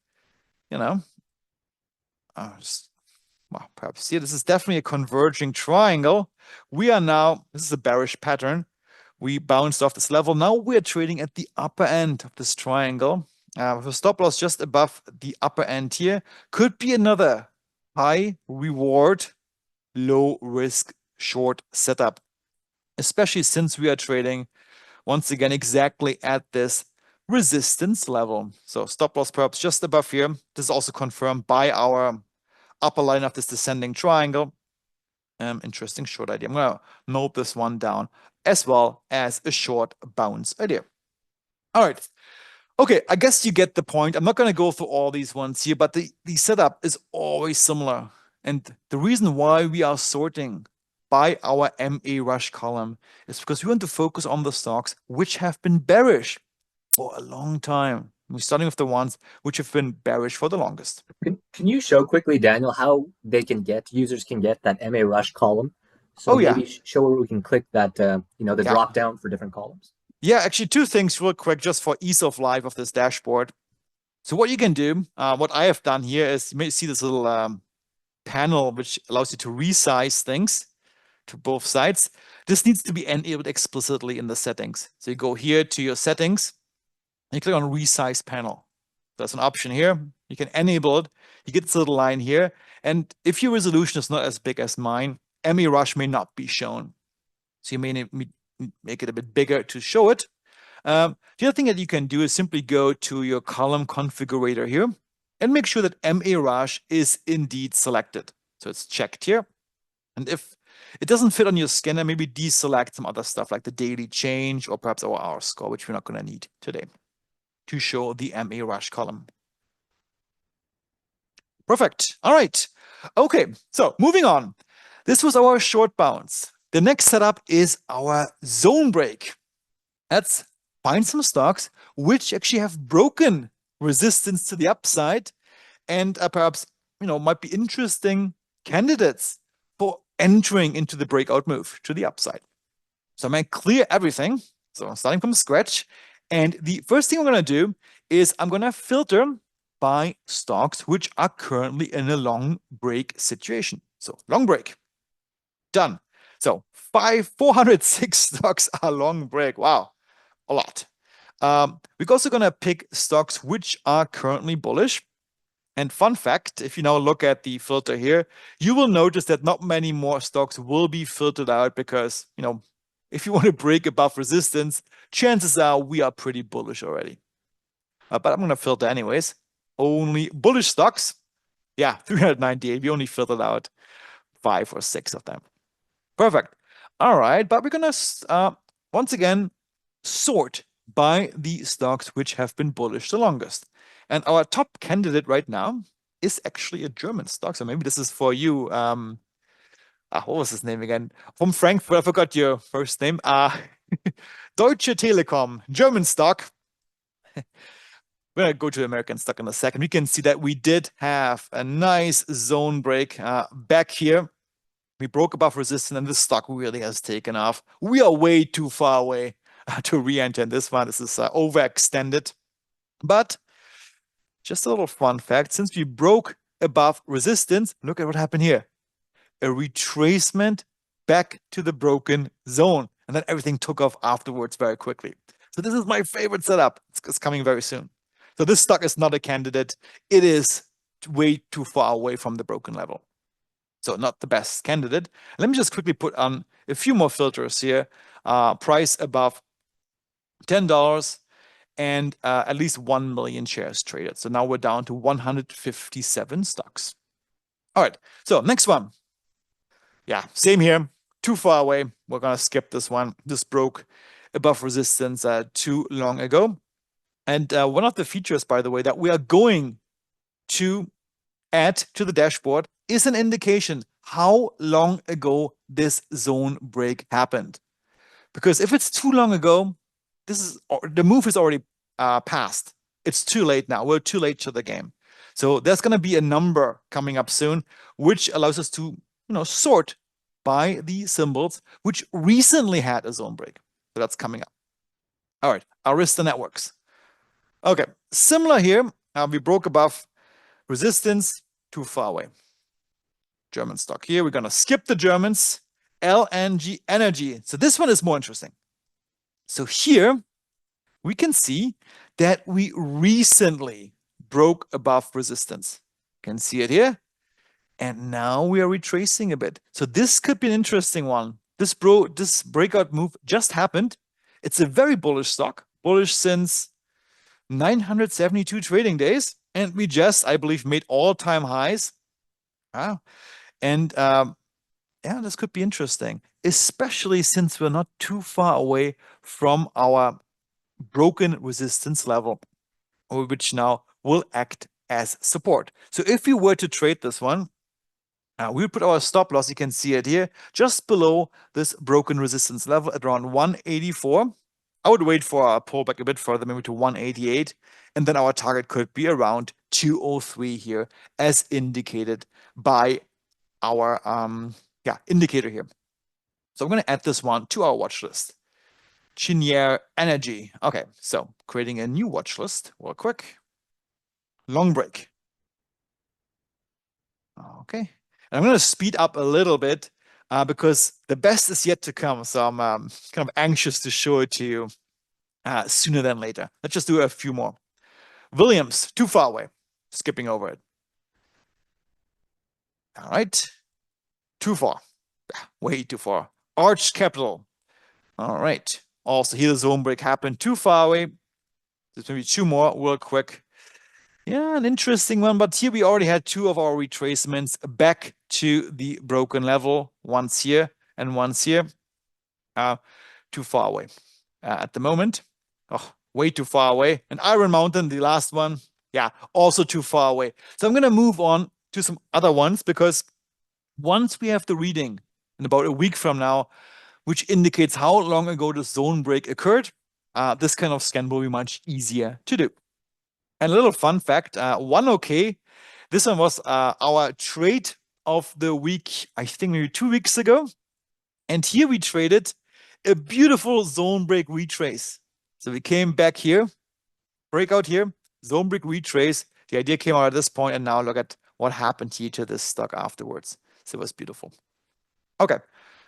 Speaker 1: well, perhaps here, this is definitely a converging triangle. This is a bearish pattern. We bounced off this level. Now we're trading at the upper end of this triangle. With a stop loss just above the upper end here. Could be another high reward, low risk short setup. especially since we are trading once again exactly at this resistance level. So stop loss perhaps just above here. This is also confirmed by our upper line of this descending triangle. Interesting short idea. I'm going to note this one down as well as a short bounce idea. All right. Okay, I guess you get the point. I'm not going to go through all these ones here, but the setup is always similar. And the reason why we are sorting by our MA rush column is because we want to focus on the stocks which have been bearish for a long time. We're starting with the ones which have been bearish for the longest.
Speaker 2: Can you show quickly, Daniel, how users can get that MA rush column? So maybe show where we can click that, the drop down for different columns.
Speaker 1: Yeah, actually, two things real quick, just for ease of life of this dashboard. So what you can do, what I have done here is, you may see this little panel which allows you to resize things to both sides. This needs to be enabled explicitly in the settings. So you go here to your settings, and you click on resize panel. There's an option here. You can enable it. You get this little line here. And if your resolution is not as big as mine, MA rush may not be shown. So you may make it a bit bigger to show it. The other thing that you can do is simply go to your column configurator here and make sure that MA rush is indeed selected. So it's checked here. And if it doesn't fit on your scanner, maybe deselect some other stuff like the daily change or perhaps our hour score, which we're not going to need today to show the MA rush column. Perfect. All right. Okay, so moving on. This was our short bounce. The next setup is our zone break. Let's find some stocks which actually have broken resistance to the upside and perhaps, might be interesting candidates for entering into the breakout move to the upside. So I'm going to clear everything. So I'm starting from scratch. And the first thing I'm going to do is I'm going to filter by stocks which are currently in a long break situation. So long break. Done. So 406 stocks are long break. Wow, a lot. We're also going to pick stocks which are currently bullish. And fun fact, if you now look at the filter here, you will notice that not many more stocks will be filtered out because, if you want to break above resistance, chances are we are pretty bullish already. But I'm going to filter anyways. Only bullish stocks. Yeah, 398. We only filtered out 5 or 6 of them. Perfect. All right, but we're going to, once again, sort by the stocks which have been bullish the longest. And our top candidate right now is actually a German stock. So maybe this is for you. What was his name again? From Frankfurt, I forgot your first name. Deutsche Telekom, German stock. We're going to go to American stock in a second. We can see that we did have a nice zone break back here. We broke above resistance and this stock really has taken off. We are way too far away to re-enter in this one. This is overextended. But just a little fun fact, since we broke above resistance, look at what happened here. A retracement back to the broken zone. And then everything took off afterwards very quickly. So this is my favorite setup. It's coming very soon. So this stock is not a candidate. It is way too far away from the broken level. So not the best candidate. Let me just quickly put on a few more filters here. Price above $10 and at least 1 million shares traded. So now we're down to 157 stocks. All right, so next one. Yeah, same here. Too far away. We're going to skip this one. This broke above resistance too long ago. And one of the features, by the way, that we are going to add to the dashboard is an indication how long ago this zone break happened. Because if it's too long ago, the move is already passed. It's too late now. We're too late to the game. So there's going to be a number coming up soon, which allows us to sort by the symbols which recently had a zone break. So that's coming up. All right, Arista Networks. Okay, similar here. We broke above resistance, too far away. German stock here. We're going to skip the Germans. LNG Energy. So this one is more interesting. So here we can see that we recently broke above resistance. You can see it here. And now we are retracing a bit. So this could be an interesting one this breakout move just happened. It's a very bullish stock, bullish since 972 trading days, and we just, I believe, made all-time highs. And yeah, this could be interesting, especially since we're not too far away from our broken resistance level, which now will act as support. So if we were to trade this one, we would put our stop loss, you can see it here, just below this broken resistance level at around 184. I would wait for a pullback a bit further, maybe to 188, and then our target could be around 203 here, as indicated by our indicator here. So I'm going to add this one to our watch list. Cheniere Energy. Okay, so creating a new watch list real quick. Long break. Okay, and I'm going to speed up a little bit because the best is yet to come. So I'm kind of anxious to show it to you sooner than later. Let's just do a few more. Williams, too far away. Skipping over it. All right, too far. Way too far. Arch Capital. All right. Also, here the zone break happened too far away. There's maybe two more real quick. Yeah, an interesting one, but here we already had two of our retracements back to the broken level, once here and once here. Too far away at the moment. Oh, way too far away. And Iron Mountain, the last one, yeah, also too far away. So I'm going to move on to some other ones, because once we have the reading in about a week from now, which indicates how long ago the zone break occurred, this kind of scan will be much easier to do. And a little fun fact, 1OK, this one was our trade of the week, I think maybe 2 weeks ago. And here we traded a beautiful zone break retrace. So we came back here, breakout here, zone break retrace. The idea came out at this point, and now look at what happened here to this stock afterwards. So it was beautiful. Okay,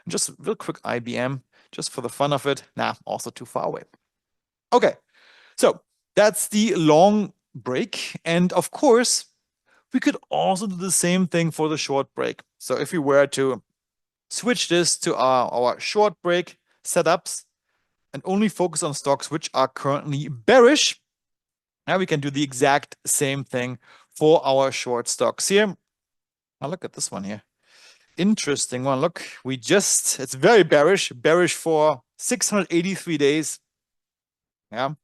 Speaker 1: just real quick IBM, just for the fun of it. Nah, also too far away. Okay, so that's the long break. And of course, we could also do the same thing for the short break. So if we were to switch this to our short break setups and only focus on stocks which are currently bearish, now we can do the exact same thing for our short stocks here. Now look at this one here. Interesting one. Look, it's very bearish for 683 days. Yeah.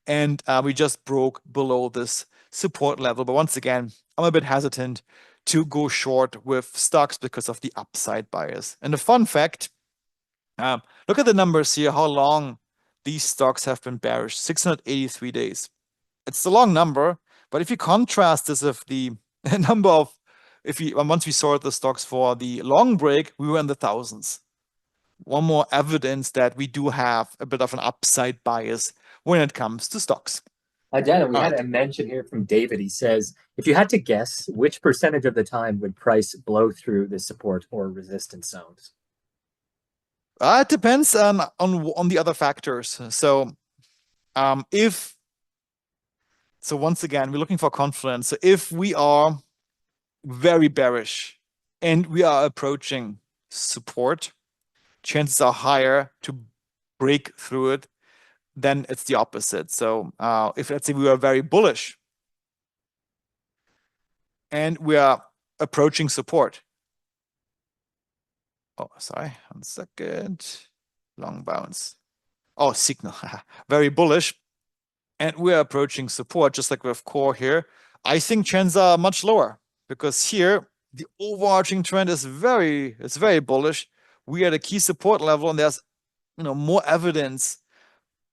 Speaker 1: And we just broke below this support level. But once again, I'm a bit hesitant to go short with stocks because of the upside bias. And a fun fact, look at the numbers here, how long these stocks have been bearish, 683 days. It's a long number, but if you contrast this with the number of, once we saw the stocks for the long break, we were in the thousands. One more evidence that we do have a bit of an upside bias when it comes to stocks.
Speaker 2: Daniel, we had a mention here from David. He says, if you had to guess, which percentage of the time would price blow through the support or resistance zones?
Speaker 1: It depends on the other factors. So once again, we're looking for confidence. So if we are very bearish and we are approaching support, chances are higher to break through it than it's the opposite. So if, let's say, we are very bullish and we are approaching support. Oh, sorry, 1 second. Long bounce. Oh, signal. Very bullish. And we're approaching support, just like with core here. I think chances are much lower, because here the overarching trend is very bullish. We are at a key support level, and there's more evidence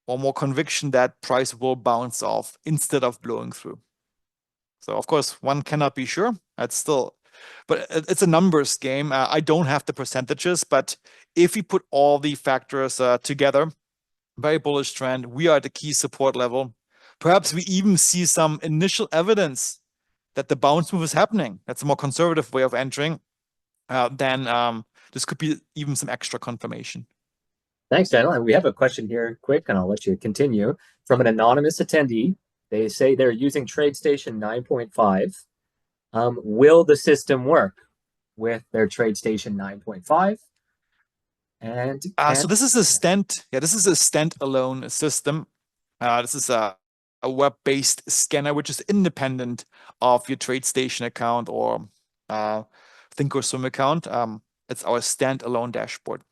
Speaker 1: or more conviction that price will bounce off instead of blowing through. So of course one cannot be sure. But it's a numbers game. I don't have the percentages, but if we put all the factors together, very bullish trend, we are at the key support level. Perhaps we even see some initial evidence that the bounce move is happening. That's a more conservative way of entering. Then this could be even some extra confirmation.
Speaker 2: Thanks, Daniel. And we have a question here, quick, and I'll let you continue. From an anonymous attendee, they say they're using TradeStation 9.5. Will the system work with their TradeStation 9.5? And
Speaker 1: So this is a this is a standalone system. This is a web-based scanner which is independent of your TradeStation account or Thinkorswim account. It's our standalone dashboard.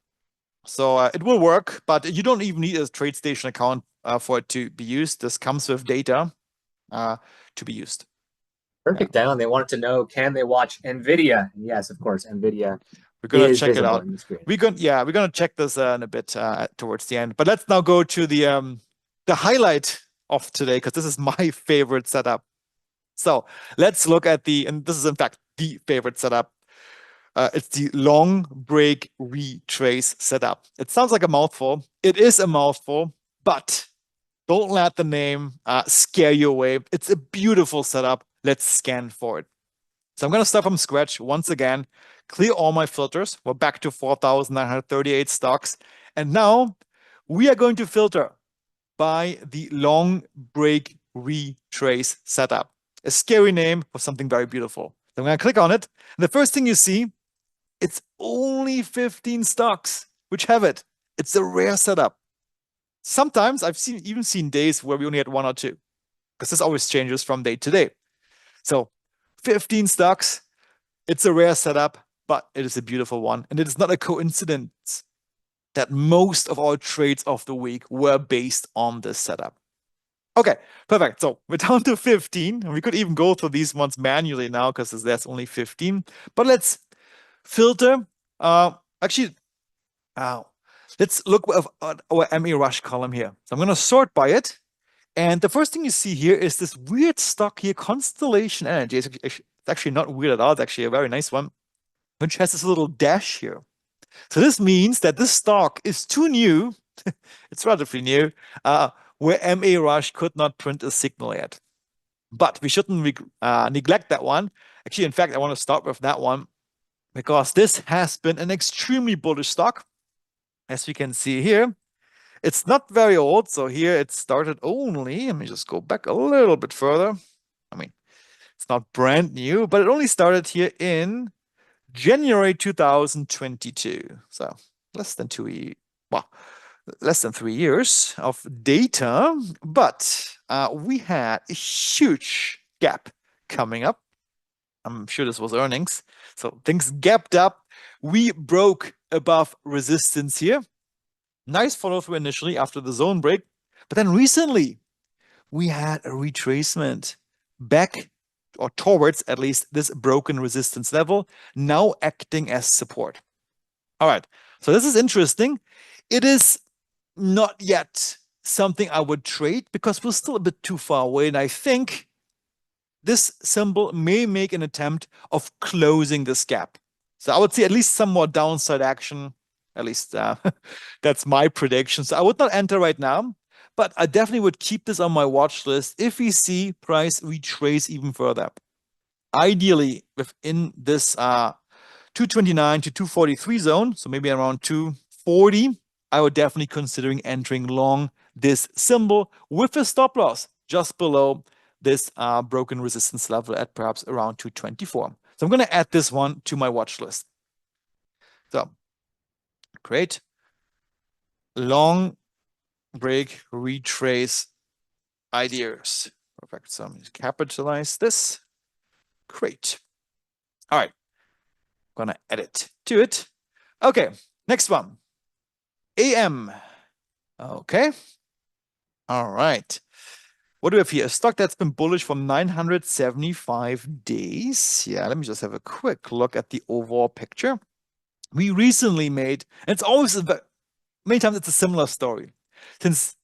Speaker 1: So it will work, but you don't even need a TradeStation account for it to be used. This comes with data to be used.
Speaker 2: Perfect, Daniel. They wanted to know, can they watch NVIDIA? And yes, of course, NVIDIA
Speaker 1: We're gonna
Speaker 2: is
Speaker 1: check it
Speaker 2: visible
Speaker 1: out.
Speaker 2: in the screen.
Speaker 1: We're gonna check this in a bit towards the end. But let's now go to the highlight of today, because this is my favorite setup. So let's look at and this is in fact the favorite setup. It's the long break retrace setup. It sounds like a mouthful. It is a mouthful, but don't let the name scare you away. It's a beautiful setup. Let's scan for it. So I'm going to start from scratch once again, clear all my filters. We're back to 4,938 stocks. And now we are going to filter by the long break retrace setup. A scary name for something very beautiful. So I'm going to click on it. And the first thing you see, it's only 15 stocks which have it. It's a rare setup. Sometimes I've even seen days where we only had 1 or 2, because this always changes from day to day. So 15 stocks, it's a rare setup, but it is a beautiful one. And it is not a coincidence that most of our trades of the week were based on this setup. Okay, perfect. So we're down to 15. And we could even go through these ones manually now because there's only 15. But let's filter. Let's look at our MA Rush column here. So I'm going to sort by it. And the first thing you see here is this weird stock here, Constellation Energy. It's actually not weird at all. It's actually a very nice one, which has this little dash here. So this means that this stock is too new. It's relatively new, where MA Rush could not print a signal yet. But we shouldn't neglect that one. Actually, in fact, I want to start with that one because this has been an extremely bullish stock. As we can see here, it's not very old. So here it started only, let me just go back a little bit further. I mean, it's not brand new, but it only started here in January 2022. So less than 3 years of data, but we had a huge gap coming up. I'm sure this was earnings. So things gapped up. We broke above resistance here. Nice follow through initially after the zone break. But then recently, we had a retracement back or towards at least this broken resistance level, now acting as support. All right, so this is interesting. It is not yet something I would trade because we're still a bit too far away. And I think this symbol may make an attempt of closing this gap. So I would see at least some more downside action. At least that's my prediction. So I would not enter right now, but I definitely would keep this on my watch list if we see price retrace even further. Ideally within this 229 to 243 zone, so maybe around 240, I would definitely considering entering long this symbol with a stop loss just below this broken resistance level at perhaps around 224. So I'm going to add this one to my watch list. So great. Long break retrace ideas. Perfect. So I'm going to capitalize this. Great. All right. I'm going to add it to it. Okay. Next one. AM. Okay. All right. What do we have here? A stock that's been bullish for 975 days. Yeah, let me just have a quick look at the overall picture. We recently made, and it's always, many times it's a similar story. Since,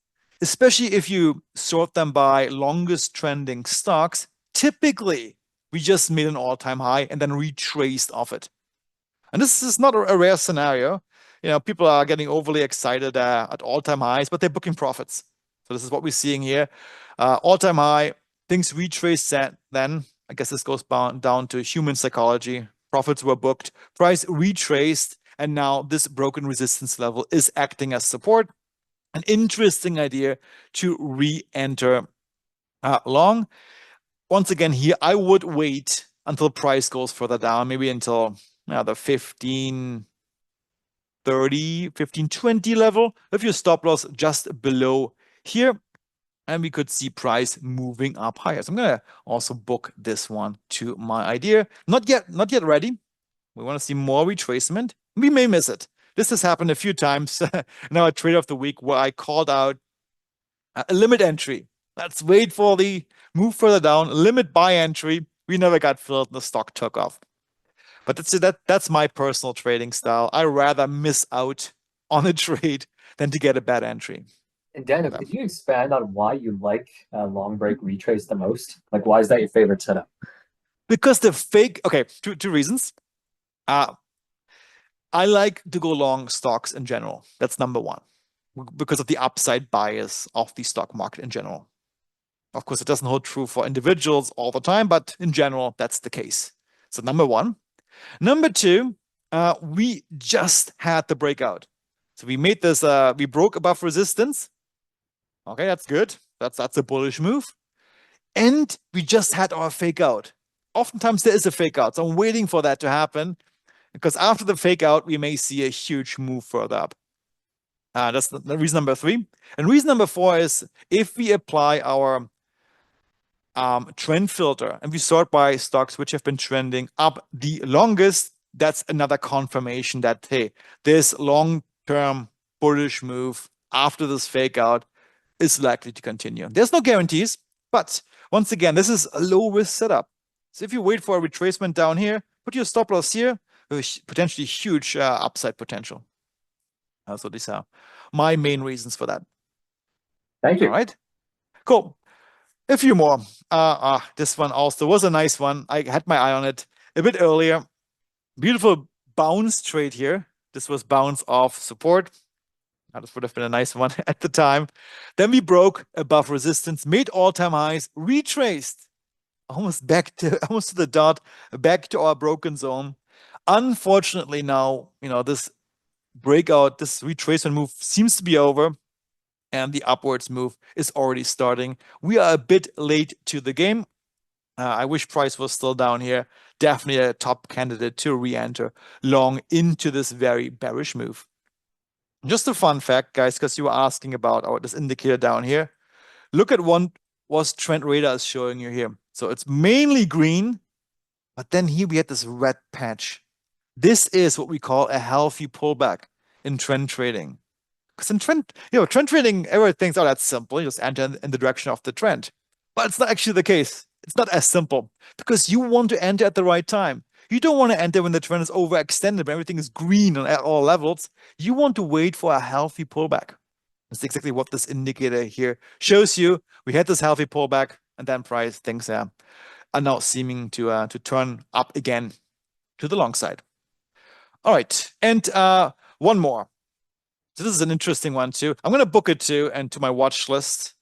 Speaker 1: especially if you sort them by longest trending stocks, typically we just made an all-time high and then retraced off it. And this is not a rare scenario. You know, people are getting overly excited at all-time highs, but they're booking profits. So this is what we're seeing here. All-time high, things retraced then. I guess this goes down to human psychology. Profits were booked, price retraced, and now this broken resistance level is acting as support. An interesting idea to re-enter long. Once again here, I would wait until price goes further down, maybe until the 15 30, 15, 20 level with your stop loss just below here. And we could see price moving up higher. So I'm going to also book this one to my idea. Not yet ready. We want to see more retracement. We may miss it. This has happened a few times in our trade of the week where I called out a limit entry. Let's wait for the move further down, limit buy entry. We never got filled and the stock took off. But that's my personal trading style. I rather miss out on a trade than to get a bad entry.
Speaker 2: And Daniel, could you expand on why you like long break retrace the most? Like, why is that your favorite setup?
Speaker 1: Because the fake, okay, two reasons. I like to go long stocks in general. That's number one, because of the upside bias of the stock market in general. Of course, it doesn't hold true for individuals all the time, but in general, that's the case. So number one. Number two, we just had the breakout. So we made this, we broke above resistance. Okay, that's good. That's a bullish move. And we just had our fake out. Oftentimes there is a fake out. So I'm waiting for that to happen because after the fake out, we may see a huge move further up. That's the reason number three. And reason number four is if we apply our trend filter and we sort by stocks which have been trending up the longest, that's another confirmation that, hey, this long-term bullish move after this fake out is likely to continue. There's no guarantees, but once again, this is a low-risk setup. So if you wait for a retracement down here, put your stop loss here, with potentially huge upside potential. So these are my main reasons for that.
Speaker 2: Thank you.
Speaker 1: All right, cool. A few more. This one also was a nice one. I had my eye on it a bit earlier. Beautiful bounce trade here. This was bounce off support. This would have been a nice one at the time. Then we broke above resistance, made all-time highs, retraced almost to the dot, back to our broken zone. Unfortunately, now this breakout, this retracement move seems to be over, and the upwards move is already starting. We are a bit late to the game. I wish price was still down here. Definitely a top candidate to re-enter long into this very bearish move. Just a fun fact, guys, because you were asking about this indicator down here. Look at what Trend Radar is showing you here. So it's mainly green, but then here we had this red patch. This is what we call a healthy pullback in trend trading. Because in trend trading, everyone thinks, oh, that's simple. You just enter in the direction of the trend. But it's not actually the case. It's not as simple because you want to enter at the right time. You don't want to enter when the trend is overextended, when everything is green on all levels. You want to wait for a healthy pullback. That's exactly what this indicator here shows you. We had this healthy pullback, and then price things are now seeming to turn up again to the long side. All right, and one more. So this is an interesting one too. I'm going to book it too and to my watch list.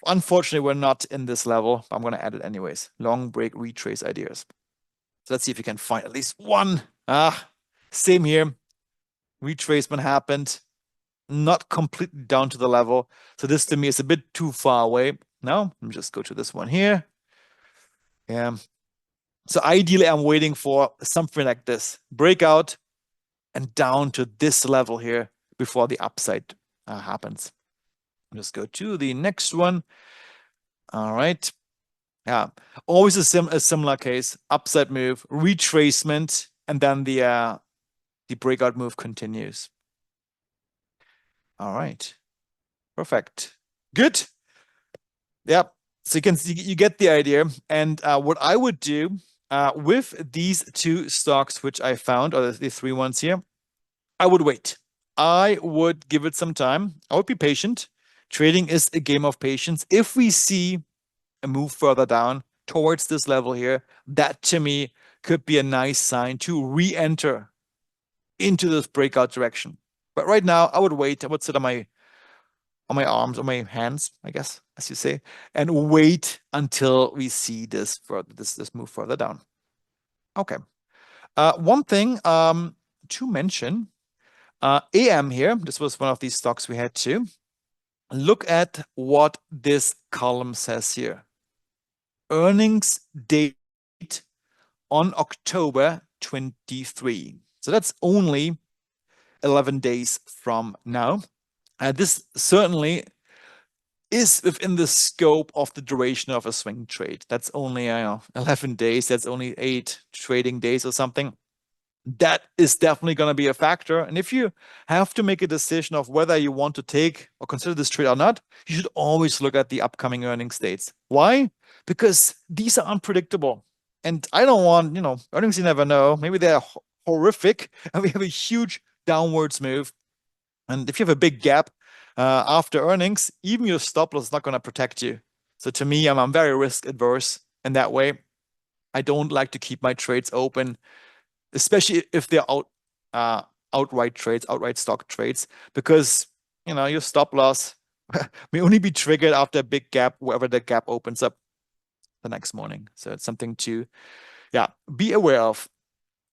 Speaker 1: Unfortunately, we're not in this level. I'm going to add it anyways. Long break retrace ideas. So let's see if you can find at least one. Same here. Retracement happened. Not completely down to the level. So this to me is a bit too far away. Now, let me just go to this one here. Yeah. So ideally, I'm waiting for something like this. Breakout and down to this level here before the upside happens. Let's go to the next one. All right. Yeah, always a similar case. Upside move, retracement, and then the breakout move continues. All right. Perfect. Good. Yep. So you get the idea. And what I would do with these two stocks, which I found, or the three ones here, I would wait. I would give it some time. I would be patient. Trading is a game of patience. If we see a move further down towards this level here, that to me could be a nice sign to re-enter into this breakout direction. But right now, I would wait. I would sit on my arms, on my hands, I guess, as you say, and wait until we see this move further down. Okay. One thing to mention, AM here, this was one of these stocks we had too. Look at what this column says here. Earnings date on October 23. So that's only 11 days from now. This certainly is within the scope of the duration of a swing trade. That's only 11 days. That's only 8 trading days or something. That is definitely going to be a factor. And if you have to make a decision of whether you want to take or consider this trade or not, you should always look at the upcoming earnings dates. Why? Because these are unpredictable. And I don't want, earnings you never know. Maybe they're horrific and we have a huge downwards move. And if you have a big gap after earnings, even your stop loss is not going to protect you. So to me, I'm very risk adverse in that way. I don't like to keep my trades open, especially if they're outright trades, outright stock trades, because your stop loss may only be triggered after a big gap, wherever the gap opens up the next morning. So it's something to be aware of.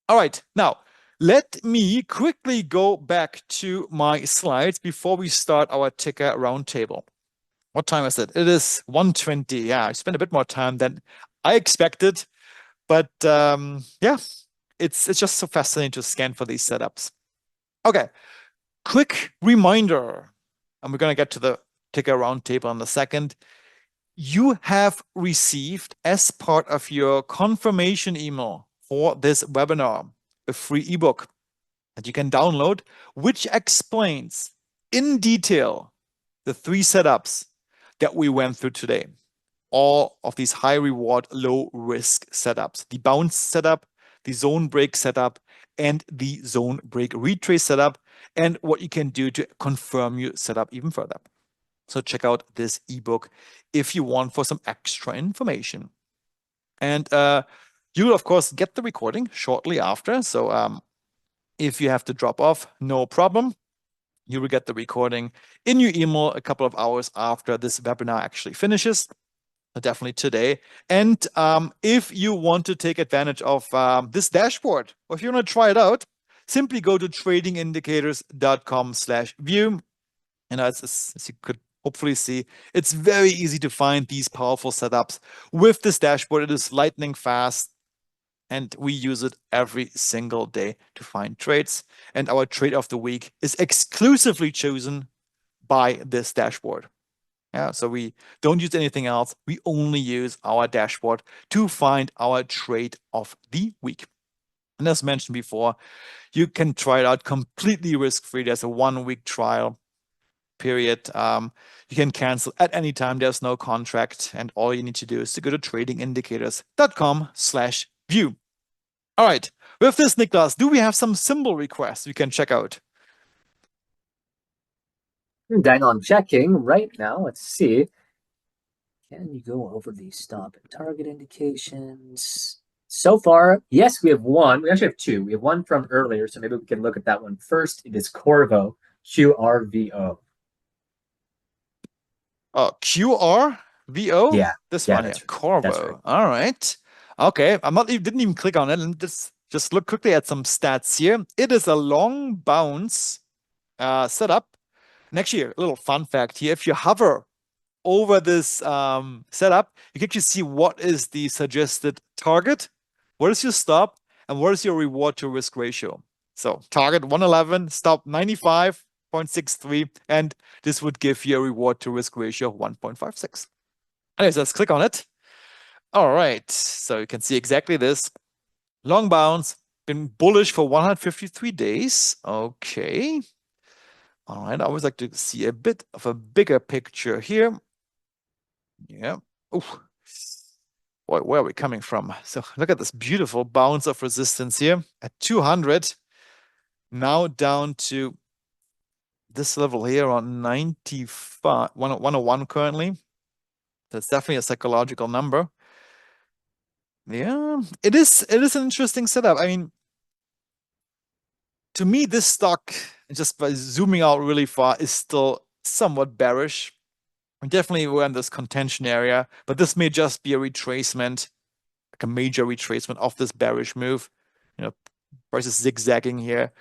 Speaker 1: All right, now let me quickly go back to my slides before we start our ticker roundtable. What time is it? It is 1:20. Yeah, I spent a bit more time than I expected, but yeah, it's just so fascinating to scan for these setups. Okay, quick reminder, and we're going to get to the ticker roundtable in a second. You have received, as part of your confirmation email for this webinar, a free ebook that you can download, which explains in detail the 3 setups that we went through today. All of these high reward, low risk setups: the bounce setup, the zone break setup, and the zone break retrace setup, and what you can do to confirm your setup even further. So check out this ebook if you want for some extra information. And you will, of course, get the recording shortly after. So if you have to drop off, no problem. You will get the recording in your email a couple of hours after this webinar actually finishes. Definitely today. And if you want to take advantage of this dashboard, or if you want to try it out, simply go to tradingindicators.com/view. And as you could hopefully see, it's very easy to find these powerful setups with this dashboard. It is lightning fast, and we use it every single day to find trades. And our trade of the week is exclusively chosen by this dashboard. Yeah, so we don't use anything else. We only use our dashboard to find our trade of the week. And as mentioned before, you can try it out completely risk-free. There's a 1-week trial period. You can cancel at any time. There's no contract. And all you need to do is to go to tradingindicators.com/view. All right. With this, Niklas, do we have some symbol requests we can check out?
Speaker 2: Daniel, I'm checking right now. Let's see. Can you go over the stop and target indications? So far, yes, we have one. We actually have 2. We have one from earlier, so maybe we can look at that one first. It is Corvo, QRVO.
Speaker 1: Oh, QRVO?
Speaker 2: Yeah.
Speaker 1: This
Speaker 2: Yeah,
Speaker 1: one here,
Speaker 2: that's right.
Speaker 1: Corvo.
Speaker 2: That's right.
Speaker 1: All right. Okay, didn't even click on it. And just look quickly at some stats here. It is a long bounce setup. And actually, a little fun fact here: if you hover over this setup, you can actually see what is the suggested target, what is your stop, and what is your reward to risk ratio. So target 111, stop 95.63, and this would give you a reward to risk ratio of 1.56. Anyways, let's click on it. All right, so you can see exactly this. Long bounce, been bullish for 153 days. Okay. All right, I always like to see a bit of a bigger picture here. Yeah. Oh, boy, where are we coming from? So look at this beautiful bounce of resistance here at 200. Now down to this level here on 95, 101 currently. That's definitely a psychological number. Yeah, it is an interesting setup. I mean, to me, this stock, just by zooming out really far, is still somewhat bearish. Definitely we're in this contention area, but this may just be a retracement, like a major retracement of this bearish move. Price is zigzagging here.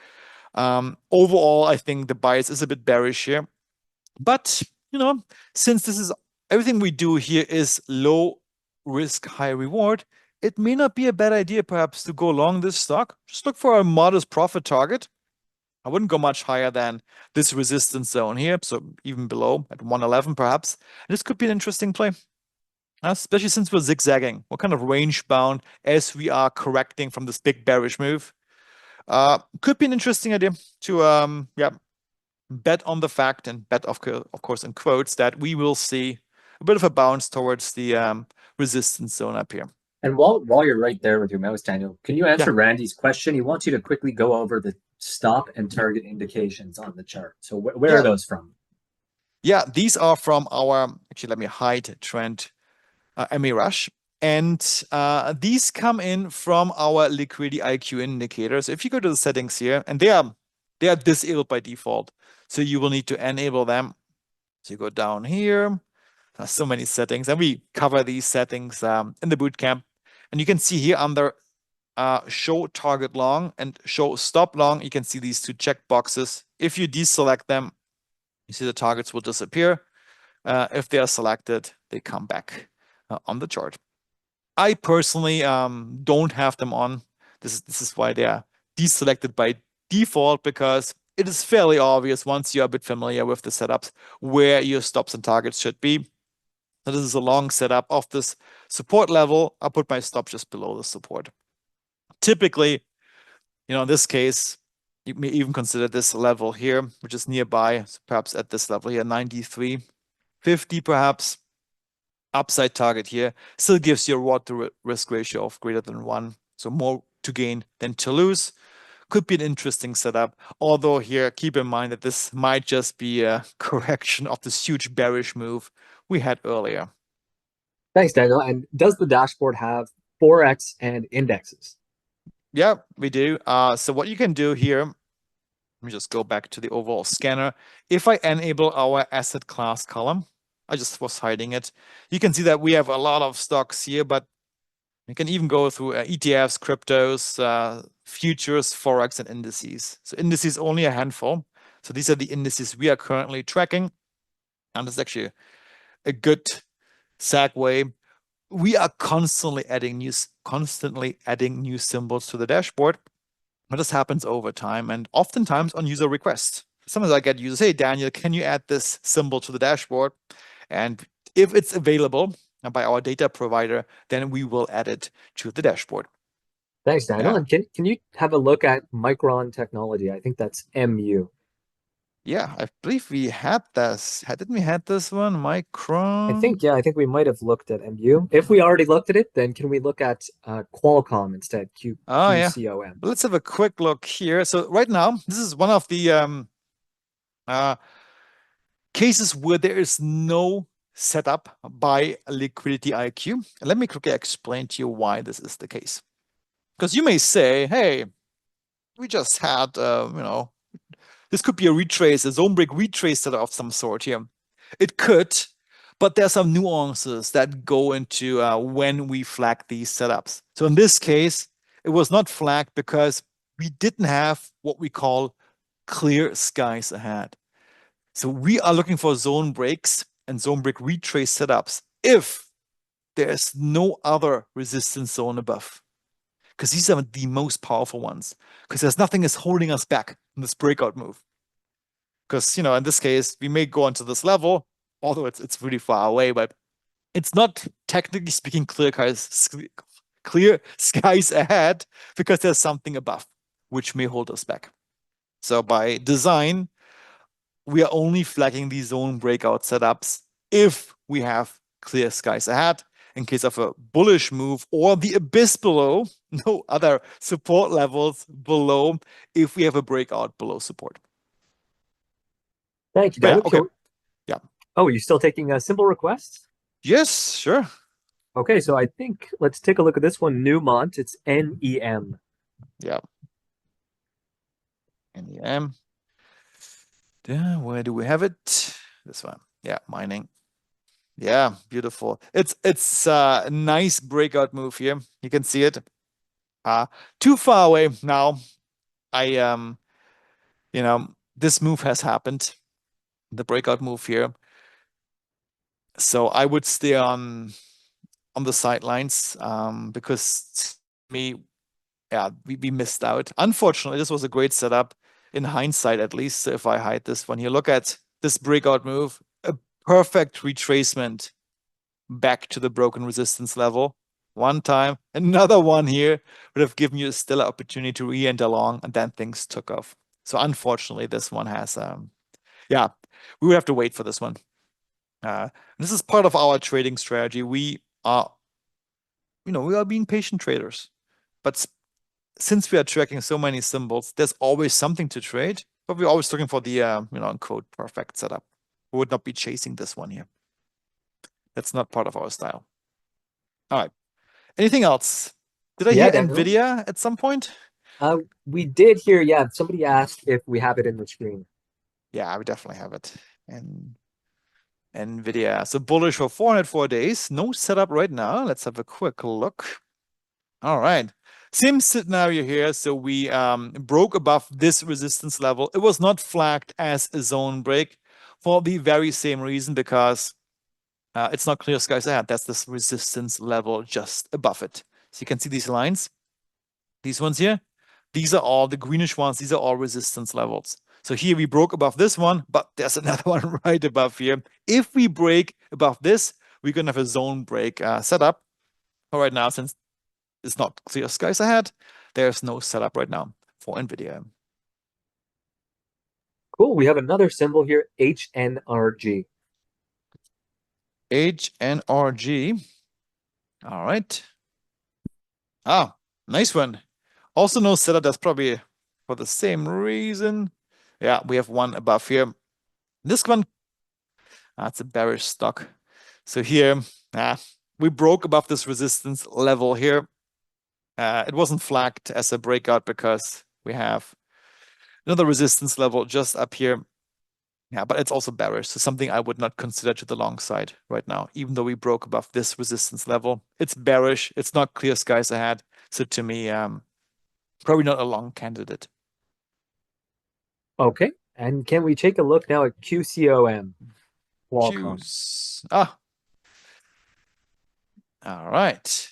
Speaker 1: Overall, I think the bias is a bit bearish here. But, since this is everything we do here is low risk, high reward, it may not be a bad idea perhaps to go long this stock. Just look for a modest profit target. I wouldn't go much higher than this resistance zone here, so even below at 111 perhaps. And this could be an interesting play, especially since we're zigzagging. We're kind of range bound as we are correcting from this big bearish move. Could be an interesting idea to yeah, bet on the fact, and bet of course in quotes, that we will see a bit of a bounce towards the resistance zone up here.
Speaker 2: And while you're right there with your mouse, Daniel, can you answer
Speaker 1: Yeah.
Speaker 2: Randy's question? He wants you to quickly go over the stop and target indications on the chart. So where
Speaker 1: Yeah.
Speaker 2: are those from?
Speaker 1: Yeah, these are from our, actually, let me hide trend MA Rush. And these come in from our Liquidity IQ indicators. If you go to the settings here, and they are disabled by default, so you will need to enable them. So you go down here. There's so many settings, and we cover these settings in the bootcamp. And you can see here under show target long and show stop long, you can see these two check boxes. If you deselect them, you see the targets will disappear. If they are selected, they come back on the chart. I personally don't have them on. This is why they are deselected by default, because it is fairly obvious once you're a bit familiar with the setups where your stops and targets should be. So this is a long setup of this support level. I'll put my stop just below the support. Typically, in this case, you may even consider this level here, which is nearby, so perhaps at this level here, 93.50 perhaps. Upside target here still gives you a reward to risk ratio of greater than 1. So more to gain than to lose. Could be an interesting setup. Although here, keep in mind that this might just be a correction of this huge bearish move we had earlier.
Speaker 2: Thanks, Daniel. And does the dashboard have Forex and indexes?
Speaker 1: Yeah, we do. So what you can do here, let me just go back to the overall scanner. If I enable our asset class column, I just was hiding it. You can see that we have a lot of stocks here, but you can even go through ETFs, cryptos, futures, Forex, and indices. So indices only a handful. So these are the indices we are currently tracking. And it's actually a good segue. We are constantly adding new symbols to the dashboard. But this happens over time and oftentimes on user request. Sometimes I get users, hey, Daniel, can you add this symbol to the dashboard? And if it's available by our data provider, then we will add it to the dashboard.
Speaker 2: Thanks, Daniel.
Speaker 1: Yeah.
Speaker 2: And can you have a look at Micron Technology? I think that's MU.
Speaker 1: Yeah, I believe we had this. Didn't we had this one? Micron?
Speaker 2: I think we might have looked at MU. If we already looked at it, then can we look at Qualcomm instead?
Speaker 1: Oh, yeah.
Speaker 2: QCOM.
Speaker 1: Let's have a quick look here. So right now, this is one of the cases where there is no setup by Liquidity IQ. Let me quickly explain to you why this is the case. Because you may say, hey, we just had, this could be a retrace, a zone break retrace setup of some sort here. It could, but there are some nuances that go into when we flag these setups. So in this case, it was not flagged because we didn't have what we call clear skies ahead. So we are looking for zone breaks and zone break retrace setups if there's no other resistance zone above. Because these are the most powerful ones. Because there's nothing is holding us back in this breakout move. Because, in this case, we may go onto this level, although it's really far away, but it's not, technically speaking, clear skies ahead, because there's something above, which may hold us back. So by design, we are only flagging these zone breakout setups if we have clear skies ahead. In case of a bullish move or the abyss below, no other support levels below, if we have a breakout below support.
Speaker 2: Thank you,
Speaker 1: Yeah,
Speaker 2: Daniel.
Speaker 1: okay. Yeah.
Speaker 2: Oh, are you still taking simple requests?
Speaker 1: Yes, sure.
Speaker 2: Okay, so I think let's take a look at this one. Newmont, it's NEM.
Speaker 1: Yeah. NEM. Yeah, where do we have it? This one. Yeah, mining. Yeah, beautiful. It's a nice breakout move here. You can see it. Too far away now. This move has happened. The breakout move here. So I would stay on the sidelines because we missed out. Unfortunately, this was a great setup. in hindsight at least. So if I hide this one here, look at this breakout move, a perfect retracement back to the broken resistance level. One time, another one here would have given you a stellar opportunity to re-enter long, and then things took off. So unfortunately, this one has, yeah, we would have to wait for this one. This is part of our trading strategy. We are, we are being patient traders, but since we are tracking so many symbols, there's always something to trade, but we're always looking for the, unquote, perfect setup. We would not be chasing this one here. That's not part of our style. All right. Anything else? Did I hear
Speaker 2: Daniel.
Speaker 1: NVIDIA at some point?
Speaker 2: We did hear, yeah, somebody asked if we have it in the screen.
Speaker 1: Yeah, we definitely have it. And NVIDIA. So bullish for 404 days. No setup right now. Let's have a quick look. All right. Same scenario here. So we broke above this resistance level. It was not flagged as a zone break for the very same reason, because it's not clear skies ahead. That's this resistance level just above it. So you can see these lines. These ones here. These are all the greenish ones. These are all resistance levels. So here we broke above this one, but there's another one right above here. If we break above this, we're going to have a zone break setup. But right now, since it's not clear skies ahead, there's no setup right now for NVIDIA.
Speaker 2: Cool. We have another symbol here, HNRG.
Speaker 1: HNRG. All right. Ah, nice one. Also no setup. That's probably for the same reason. Yeah, we have one above here. This one, that's a bearish stock. So here, we broke above this resistance level here. It wasn't flagged as a breakout because we have another resistance level just up here. Yeah, but it's also bearish. So something I would not consider to the long side right now, even though we broke above this resistance level. It's bearish. It's not clear skies ahead. So to me, probably not a long candidate.
Speaker 2: Okay. And can we take a look now at QCOM? Qualcomm.
Speaker 1: Choose. All right.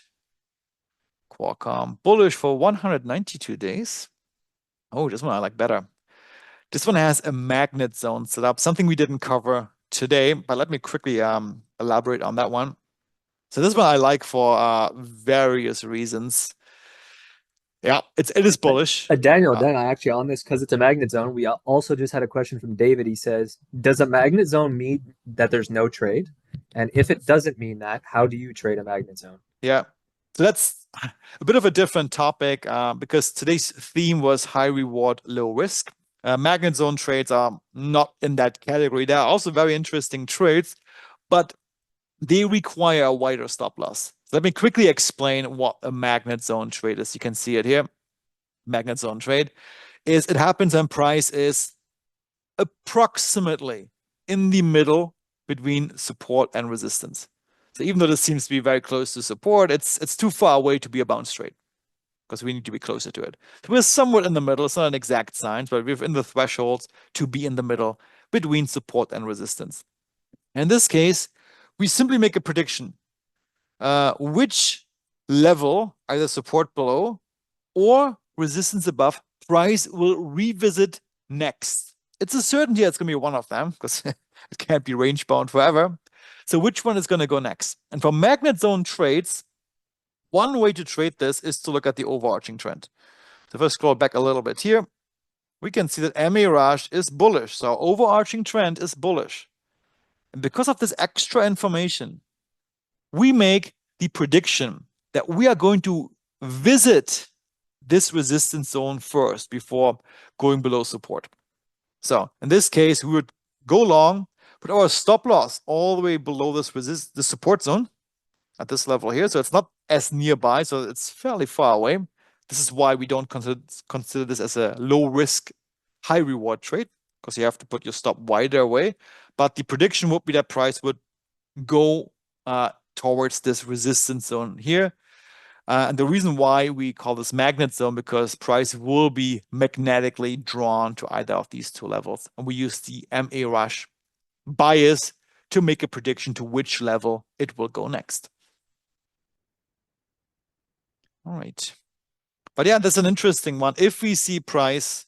Speaker 1: Qualcomm bullish for 192 days. Oh, this one I like better. This one has a magnet zone set up, something we didn't cover today, but let me quickly elaborate on that one. So this one I like for various reasons. Yeah, it is bullish.
Speaker 2: Daniel, actually on this, because it's a magnet zone, we also just had a question from David. He says, does a magnet zone mean that there's no trade? And if it doesn't mean that, how do you trade a magnet zone?
Speaker 1: Yeah, so that's a bit of a different topic because today's theme was high reward, low risk. Magnet zone trades are not in that category. They are also very interesting trades, but they require a wider stop loss. So let me quickly explain what a magnet zone trade is. You can see it here. Magnet zone trade is it happens when price is approximately in the middle between support and resistance. So even though this seems to be very close to support, it's too far away to be a bounce trade because we need to be closer to it. So we're somewhat in the middle. It's not an exact science, but we're in the thresholds to be in the middle between support and resistance. In this case, we simply make a prediction. Which level, either support below or resistance above, price will revisit next. It's a certainty it's going to be one of them because it can't be range bound forever. So which one is going to go next? And for magnet zone trades, one way to trade this is to look at the overarching trend. So if I scroll back a little bit here, we can see that MA Rush is bullish. So our overarching trend is bullish. And because of this extra information, we make the prediction that we are going to visit this resistance zone first before going below support. So in this case, we would go long, put our stop loss all the way below the support zone at this level here. So it's not as nearby, so it's fairly far away. This is why we don't consider this as a low risk, high reward trade, because you have to put your stop wider away. But the prediction would be that price would go towards this resistance zone here. And the reason why we call this magnet zone, because price will be magnetically drawn to either of these two levels. And we use the MA Rush bias to make a prediction to which level it will go next. All right. But yeah, that's an interesting one. If we see price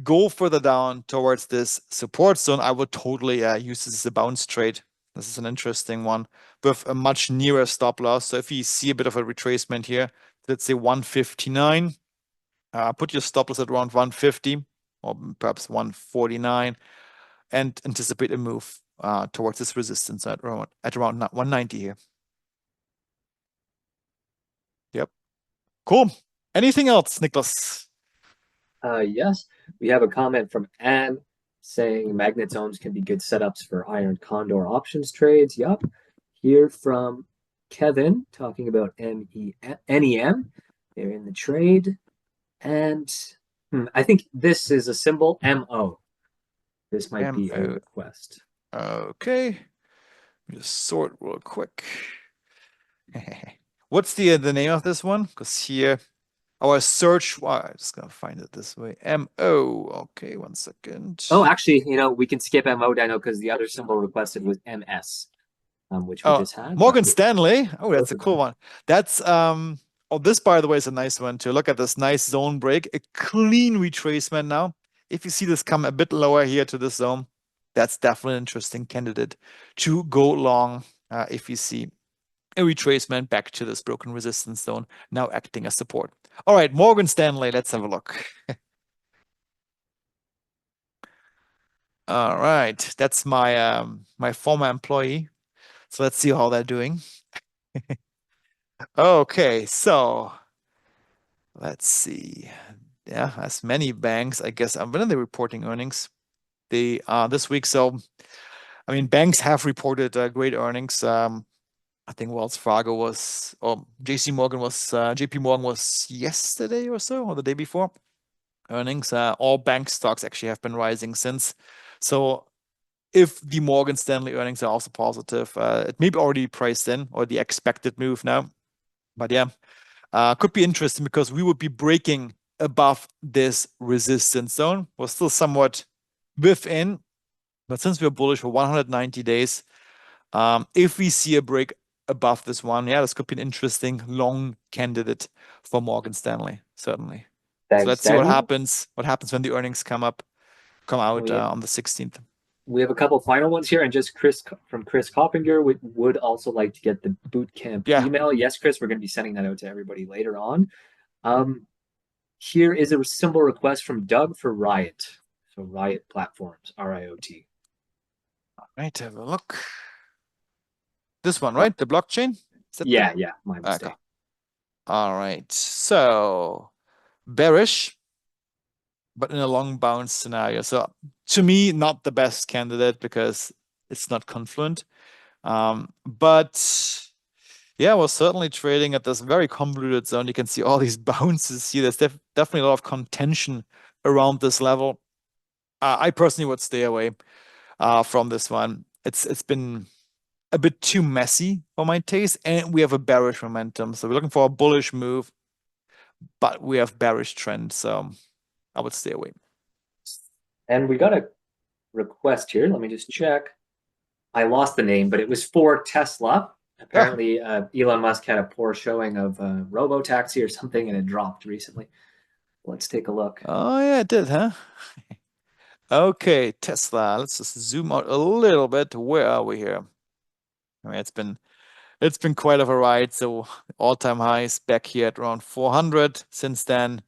Speaker 1: go further down towards this support zone, I would totally use this as a bounce trade. This is an interesting one with a much nearer stop loss. So if you see a bit of a retracement here, let's say 159, put your stop loss at around 150 or perhaps 149 and anticipate a move towards this resistance at around 190 here. Yep. Cool. Anything else, Nicholas?
Speaker 2: Yes, we have a comment from Anne saying magnet zones can be good setups for iron condor options trades. Yup. Here from Kevin talking about NEM. They're in the trade. And I think this is a symbol MO. This might be a request.
Speaker 1: Okay. Just sort real quick. What's the name of this one? Because here our search, I'm just gonna find it this way. MO. Okay, 1 second.
Speaker 2: Oh, actually, we can skip MO, Daniel, because the other symbol requested was MS, which we just had.
Speaker 1: Morgan Stanley. Oh, that's a cool one. That's this by the way is a nice one too. Look at this nice zone break, a clean retracement now. If you see this come a bit lower here to this zone, that's definitely an interesting candidate to go long if you see a retracement back to this broken resistance zone, now acting as support. All right, Morgan Stanley, let's have a look. All right, that's my my former employee. So let's see how they're doing. Okay, so let's see. Yeah, as many banks, I guess. When are they reporting earnings? They this week. So, I mean, banks have reported great earnings. I think Wells Fargo was, or JP Morgan was yesterday or so, or the day before. Earnings. All bank stocks actually have been rising since. So, if the Morgan Stanley earnings are also positive, it may be already priced in or the expected move now. But yeah, could be interesting because we would be breaking above this resistance zone. We're still somewhat within, but since we're bullish for 190 days, if we see a break above this one, yeah, this could be an interesting long candidate for Morgan Stanley, certainly.
Speaker 2: Thanks,
Speaker 1: so let's see what happens. What happens when the earnings come out on the 16th.
Speaker 2: We have a couple final ones here, and just Chris Coppinger would also like to get the bootcamp email. Yes, Chris, we're going to be sending that out to everybody later on. Here is a symbol request from Doug for Riot. So Riot Platforms, RIOT.
Speaker 1: All right, have a look. This one, right? The blockchain?
Speaker 2: Yeah, my mistake. Okay.
Speaker 1: All right, so bearish, but in a long bounce scenario. So to me, not the best candidate because it's not confluent. But yeah, we're certainly trading at this very convoluted zone. You can see all these bounces here. There's definitely a lot of contention around this level. I personally would stay away from this one. It's been a bit too messy for my taste, and we have a bearish momentum. So we're looking for a bullish move, but we have bearish trend. So I would stay away.
Speaker 2: And we got a request here. Let me just check. I lost the name, but it was for Tesla. Apparently, Elon Musk had a poor showing of Robotaxi or something, and it dropped recently. Let's take a look.
Speaker 1: Oh, yeah, it did, huh? Okay, Tesla. Let's just zoom out a little bit. Where are we here? I mean, it's been quite of a ride. So all-time highs back here at around 400. Since then,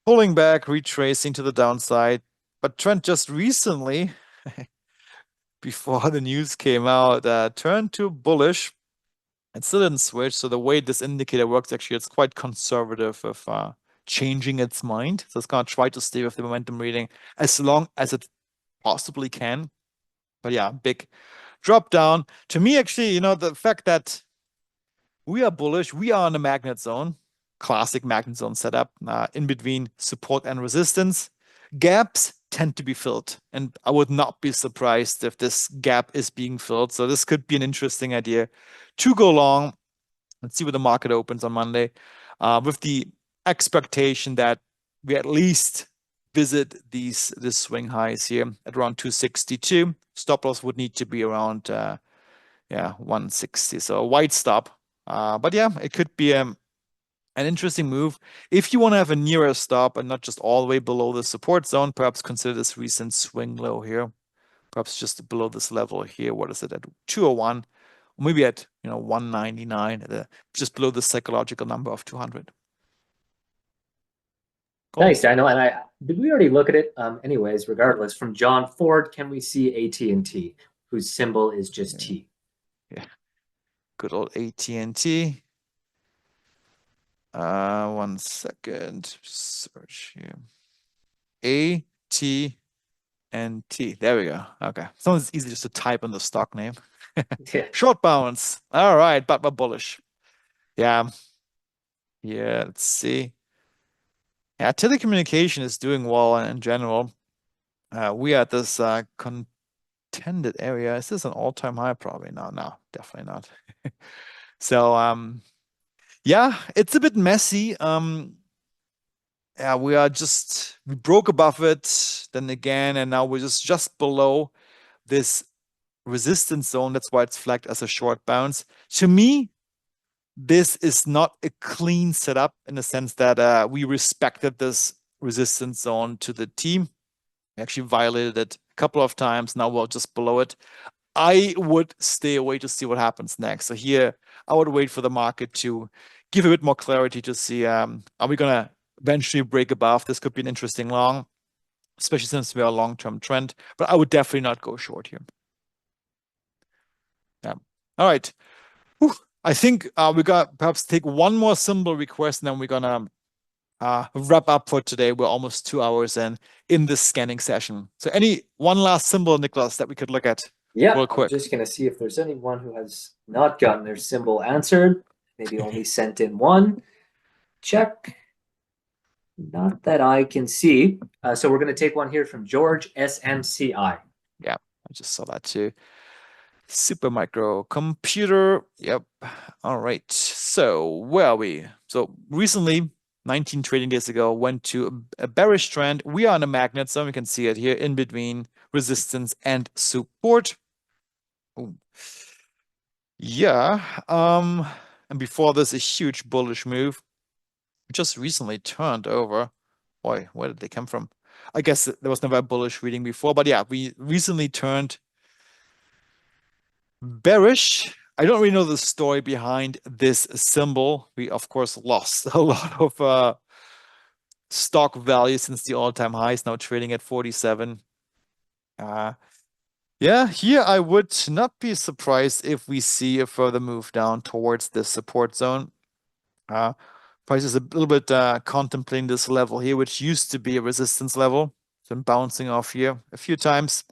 Speaker 1: pulling back, retracing to the downside. But trend just recently, before the news came out, turned to bullish. It still didn't switch. So the way this indicator works, actually, it's quite conservative of changing its mind. So it's going to try to stay with the momentum reading as long as it possibly can. But yeah, big drop down. To me, actually, the fact that we are bullish, we are in a magnet zone, classic magnet zone setup, in between support and resistance. Gaps tend to be filled, and I would not be surprised if this gap is being filled. So this could be an interesting idea to go long. Let's see where the market opens on Monday, with the expectation that we at least visit this swing highs here at around 262. Stop loss would need to be around 160. So a wide stop. But yeah, it could be an interesting move. If you want to have a nearer stop and not just all the way below the support zone, perhaps consider this recent swing low here. Perhaps just below this level here. What is it at 201? Or maybe at 199, just below the psychological number of 200. Cool.
Speaker 2: Thanks, Daniel. And did we already look at it? Anyways, regardless, from John Ford, can we see AT&T, whose symbol is just T?
Speaker 1: Yeah, good old AT&T. 1 second. Search here. AT&T. There we go. Okay. Sometimes it's easy just to type in the stock name.
Speaker 2: Yeah.
Speaker 1: Short bounce. All right, but we're bullish. Yeah. Yeah, let's see. Yeah, telecommunication is doing well in general. We are at this contended area. Is this an all-time high? Probably not. No, definitely not. So yeah, it's a bit messy. Yeah, we broke above it, then again, and now we're just below this resistance zone. That's why it's flagged as a short bounce. To me, this is not a clean setup in the sense that we respected this resistance zone to the T. We actually violated it a couple of times. Now we're just below it. I would stay away to see what happens next. So here, I would wait for the market to give a bit more clarity to see, are we going to eventually break above? This could be an interesting long, especially since we are a long-term trend. But I would definitely not go short here. Yeah. All right. Whew. I think we got perhaps take one more symbol request, and then we're gonna wrap up for today. We're almost 2 hours in this scanning session. So any one last symbol, Nicholas, that we could look at?
Speaker 2: Yeah,
Speaker 1: real quick.
Speaker 2: I'm just gonna see if there's anyone who has not gotten their symbol answered. Maybe only sent in one. Check. Not that I can see. So we're gonna take one here from George SMCI.
Speaker 1: Yeah, I just saw that too. Super micro computer. Yep. All right. So where are we? So recently, 19 trading days ago, went to a bearish trend. We are on a magnet, so we can see it here in between resistance and support. Ooh. Yeah. And before this, a huge bullish move. Just recently turned over. Boy, where did they come from? I guess there was never a bullish reading before, but yeah, we recently turned bearish. I don't really know the story behind this symbol. We, of course, lost a lot of stock value since the all-time highs, now trading at 47. Yeah, here I would not be surprised if we see a further move down towards the support zone. Price is a little bit contemplating this level here, which used to be a resistance level. It's been bouncing off here a few times.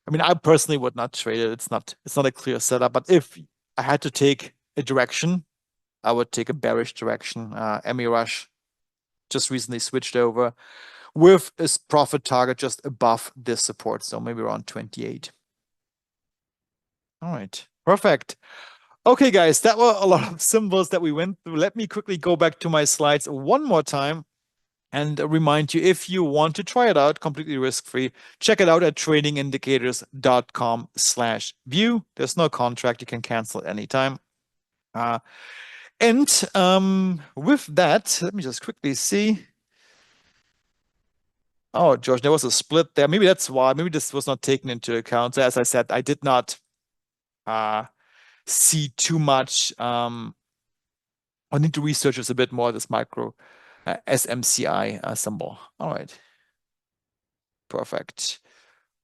Speaker 1: I mean, I personally would not trade it. It's not a clear setup. But if I had to take a direction, I would take a bearish direction. ME Rush just recently switched over with a profit target just above this support, so maybe around 28. All right, perfect. Okay, guys, that were a lot of symbols that we went through. Let me quickly go back to my slides one more time and remind you, if you want to try it out completely risk-free, check it out at tradingindicators.com/view. There's no contract. You can cancel at any time. And with that, let me just quickly see. Oh, George, there was a split there. Maybe that's why. Maybe this was not taken into account. So as I said, I did not see too much. I need to research this a bit more, this micro SMCI symbol. All right. Perfect.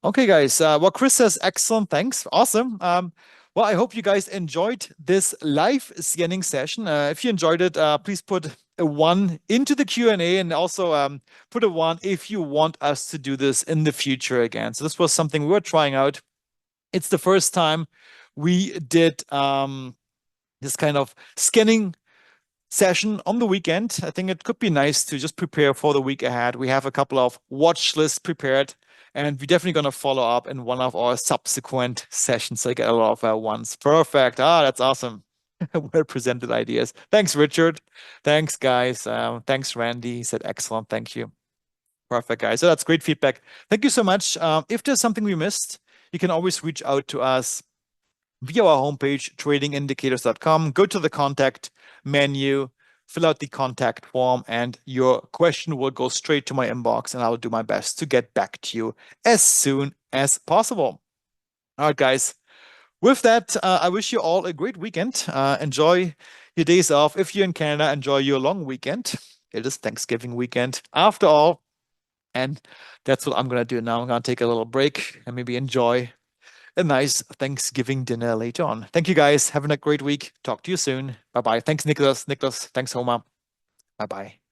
Speaker 1: Okay, guys. Well, Chris says, excellent. Thanks. Awesome. Well, I hope you guys enjoyed this live scanning session. If you enjoyed it, please put a 1 into the Q&A and also put a 1 if you want us to do this in the future again. So this was something we were trying out. It's the first time we did this kind of scanning session on the weekend. I think it could be nice to just prepare for the week ahead. We have a couple of watch lists prepared, and we're definitely going to follow up in one of our subsequent sessions. So I get a lot of ones. Perfect. That's awesome. Well presented ideas. Thanks, Richard. Thanks, guys. Thanks, Randy. He said, excellent. Thank you. Perfect, guys. So that's great feedback. Thank you so much. If there's something we missed, you can always reach out to us via our homepage, tradingindicators.com. Go to the contact menu, fill out the contact form, and your question will go straight to my inbox, and I will do my best to get back to you as soon as possible. All right, guys. With that, I wish you all a great weekend. Enjoy your days off. If you're in Canada, enjoy your long weekend. It is Thanksgiving weekend after all. And that's what I'm going to do now. I'm going to take a little break and maybe enjoy a nice Thanksgiving dinner later on. Thank you, guys. Having a great week. Talk to you soon. Bye bye. Thanks, Nicholas. Thanks, Homa. Bye bye.